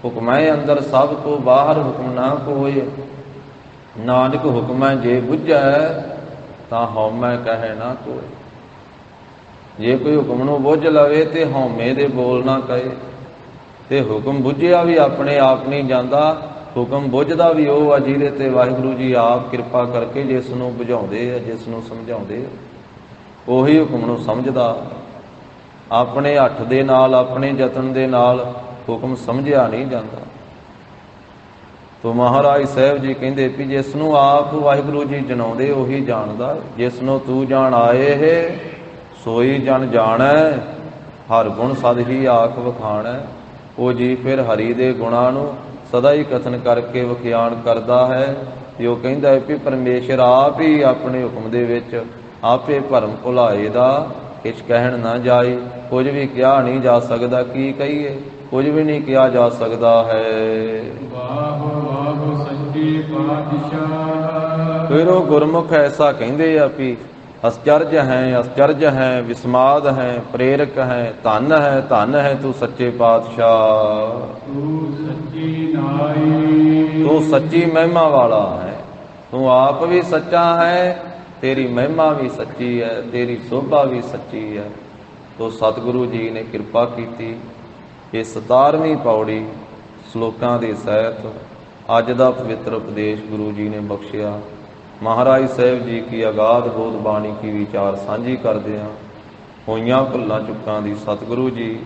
ਹੁਕਮੈ ਅੰਦਰ ਸਭ ਕੋ ਬਾਹਰ, ਹੁਕਮ ਨਾ ਕੋਇ। ਨਾਨਕ ਹੁਕਮੈ ਜੇ ਬੁੱਝੈ, ਤਾਂ ਹਉਮੈ ਕਹਿ ਨਾ ਕੋਇ। ਜੇ ਕੋਈ ਹੁਕਮ ਨੂੰ ਬੁੱਝ ਲਵੇ ਤੇ ਹਉਮੈ ਦੇ ਬੋਲ ਨਾ ਕਹੇ। ਤੇ ਹੁਕਮ ਬੁੱਝਿਆ ਵੀ ਆਪਣੇ ਆਪ ਨਹੀਂ ਜਾਂਦਾ। ਹੁਕਮ ਬੁੱਝਦਾ ਵੀ ਉਹ ਆ ਜਿਹਦੇ ਤੇ ਵਾਹਿਗੁਰੂ ਜੀ ਆਪ ਕਿਰਪਾ ਕਰਕੇ ਜਿਸ ਨੂੰ ਬੁਝਾਉਂਦੇ ਆ, ਜਿਸ ਨੂੰ ਸਮਝਾਉਂਦੇ ਆ, ਉਹੀ ਹੁਕਮ ਨੂੰ ਸਮਝਦਾ। ਆਪਣੇ ਹੱਥ ਦੇ ਨਾਲ, ਆਪਣੇ ਯਤਨ ਦੇ ਨਾਲ ਹੁਕਮ ਸਮਝਿਆ ਨਹੀਂ ਜਾਂਦਾ। ਤੋ ਮਹਾਰਾਜ ਸਾਹਿਬ ਜੀ ਕਹਿੰਦੇ ਵੀ ਜਿਸ ਨੂੰ ਆਪ ਵਾਹਿਗੁਰੂ ਜੀ ਜਣਾਉਂਦੇ ਉਹੀ ਜਾਣਦਾ। ਜਿਸ ਨੂੰ ਤੂੰ ਜਾਣ ਆਏ ਹੈ ਸੋਈ ਜਨ ਜਾਣੈ, ਹਰ ਗੁਣ ਸਦ ਹੀ ਆਖ ਵਖਾਣੈ। ਉਹ ਜੀ ਫਿਰ ਹਰੀ ਦੇ ਗੁਣਾਂ ਨੂੰ ਸਦਾ ਹੀ ਕਥਨ ਕਰਕੇ ਵਿਖਿਆਨ ਕਰਦਾ ਹੈ। ਤੇ ਉਹ ਕਹਿੰਦਾ ਹੈ ਵੀ ਪਰਮੇਸ਼ਰ ਆਪ ਹੀ ਆਪਣੇ ਹੁਕਮ ਦੇ ਵਿੱਚ ਆਪੇ ਭਰਮ ਭੁਲਾਏ ਦਾ ਕਿਛ ਕਹਿਣ ਨਾ ਜਾਏ। ਕੁਝ ਵੀ ਕਿਹਾ ਨਹੀਂ ਜਾ ਸਕਦਾ। ਕੀ ਕਹੀਏ, ਕੁਝ ਵੀ ਨਹੀਂ ਕਿਹਾ ਜਾ ਸਕਦਾ ਹੈ। ਵਾਹ ਵਾਹ ਸੱਚੇ ਪਾਤਸ਼ਾਹ। ਫਿਰ ਉਹ ਗੁਰਮੁਖ ਐਸਾ ਕਹਿੰਦੇ ਆ ਵੀ ਅਸਚਰਜ ਹੈ, ਅਸਚਰਜ ਹੈ, ਵਿਸਮਾਦ ਹੈ, ਪ੍ਰੇਰਕ ਹੈ, ਧੰਨ ਹੈ ਤੂੰ ਸੱਚੇ ਪਾਤਸ਼ਾਹ। ਤੂੰ ਸੱਚੀ ਨਾਈ, ਤੂੰ ਸੱਚੀ ਮਹਿਮਾ ਵਾਲਾ ਹੈ। ਤੂੰ ਆਪ ਵੀ ਸੱਚਾ ਹੈ, ਤੇਰੀ ਮਹਿਮਾ ਵੀ ਸੱਚੀ ਹੈ, ਤੇਰੀ ਸੋਭਾ ਵੀ ਸੱਚੀ ਹੈ। ਤੋ ਸਤਿਗੁਰੂ ਜੀ ਨੇ ਕਿਰਪਾ ਕੀਤੀ। ਇਹ 17ਵੀਂ ਪੌੜੀ ਸ਼ਲੋਕਾਂ ਦੇ ਸਹਿਤ ਅੱਜ ਦਾ ਪਵਿੱਤਰ ਉਪਦੇਸ਼ ਗੁਰੂ ਜੀ ਨੇ ਬਖਸ਼ਿਆ। ਮਹਾਰਾਜ ਸਾਹਿਬ ਜੀ ਕੀ ਅਗਾਧ ਬੋਧ ਬਾਣੀ ਕੀ ਵਿਚਾਰ ਸਾਂਝੀ ਕਰਦੇ ਹਾਂ। ਹੋਈਆਂ ਭੁੱਲਾਂ ਚੁੱਕਾਂ ਦੀ ਸਤਿਗੁਰੂ ਜੀ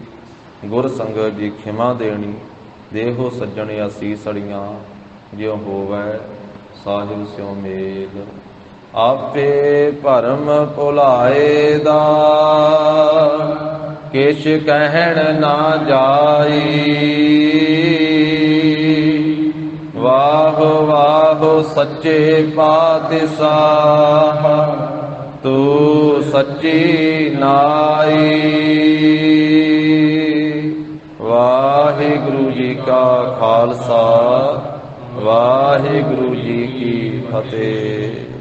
ਗੁਰ ਸੰਗਤ ਜੀ ਖਿਮਾ ਦੇਣੀ। ਦੇਹੋ ਸੱਜਣ ਅਸੀਸ ਅੜੀਆਂ, ਜਿਉ ਹੋਵੈ ਸਾਹਿਬ ਸਿਉ ਮੇਲ। ਆਪੇ ਭਰਮ ਭੁਲਾਏ ਦਾ ਕਿਛ ਕਹਿਣ ਨਾ ਜਾਈ। ਵਾਹ ਵਾਹ ਸੱਚੇ ਪਾਤਸ਼ਾਹ, ਤੂੰ ਸੱਚੀ ਨਾਈ। ਵਾਹਿਗੁਰੂ ਜੀ ਕਾ ਖਾਲਸਾ, ਵਾਹਿਗੁਰੂ ਜੀ ਕੀ ਫਤਿਹ।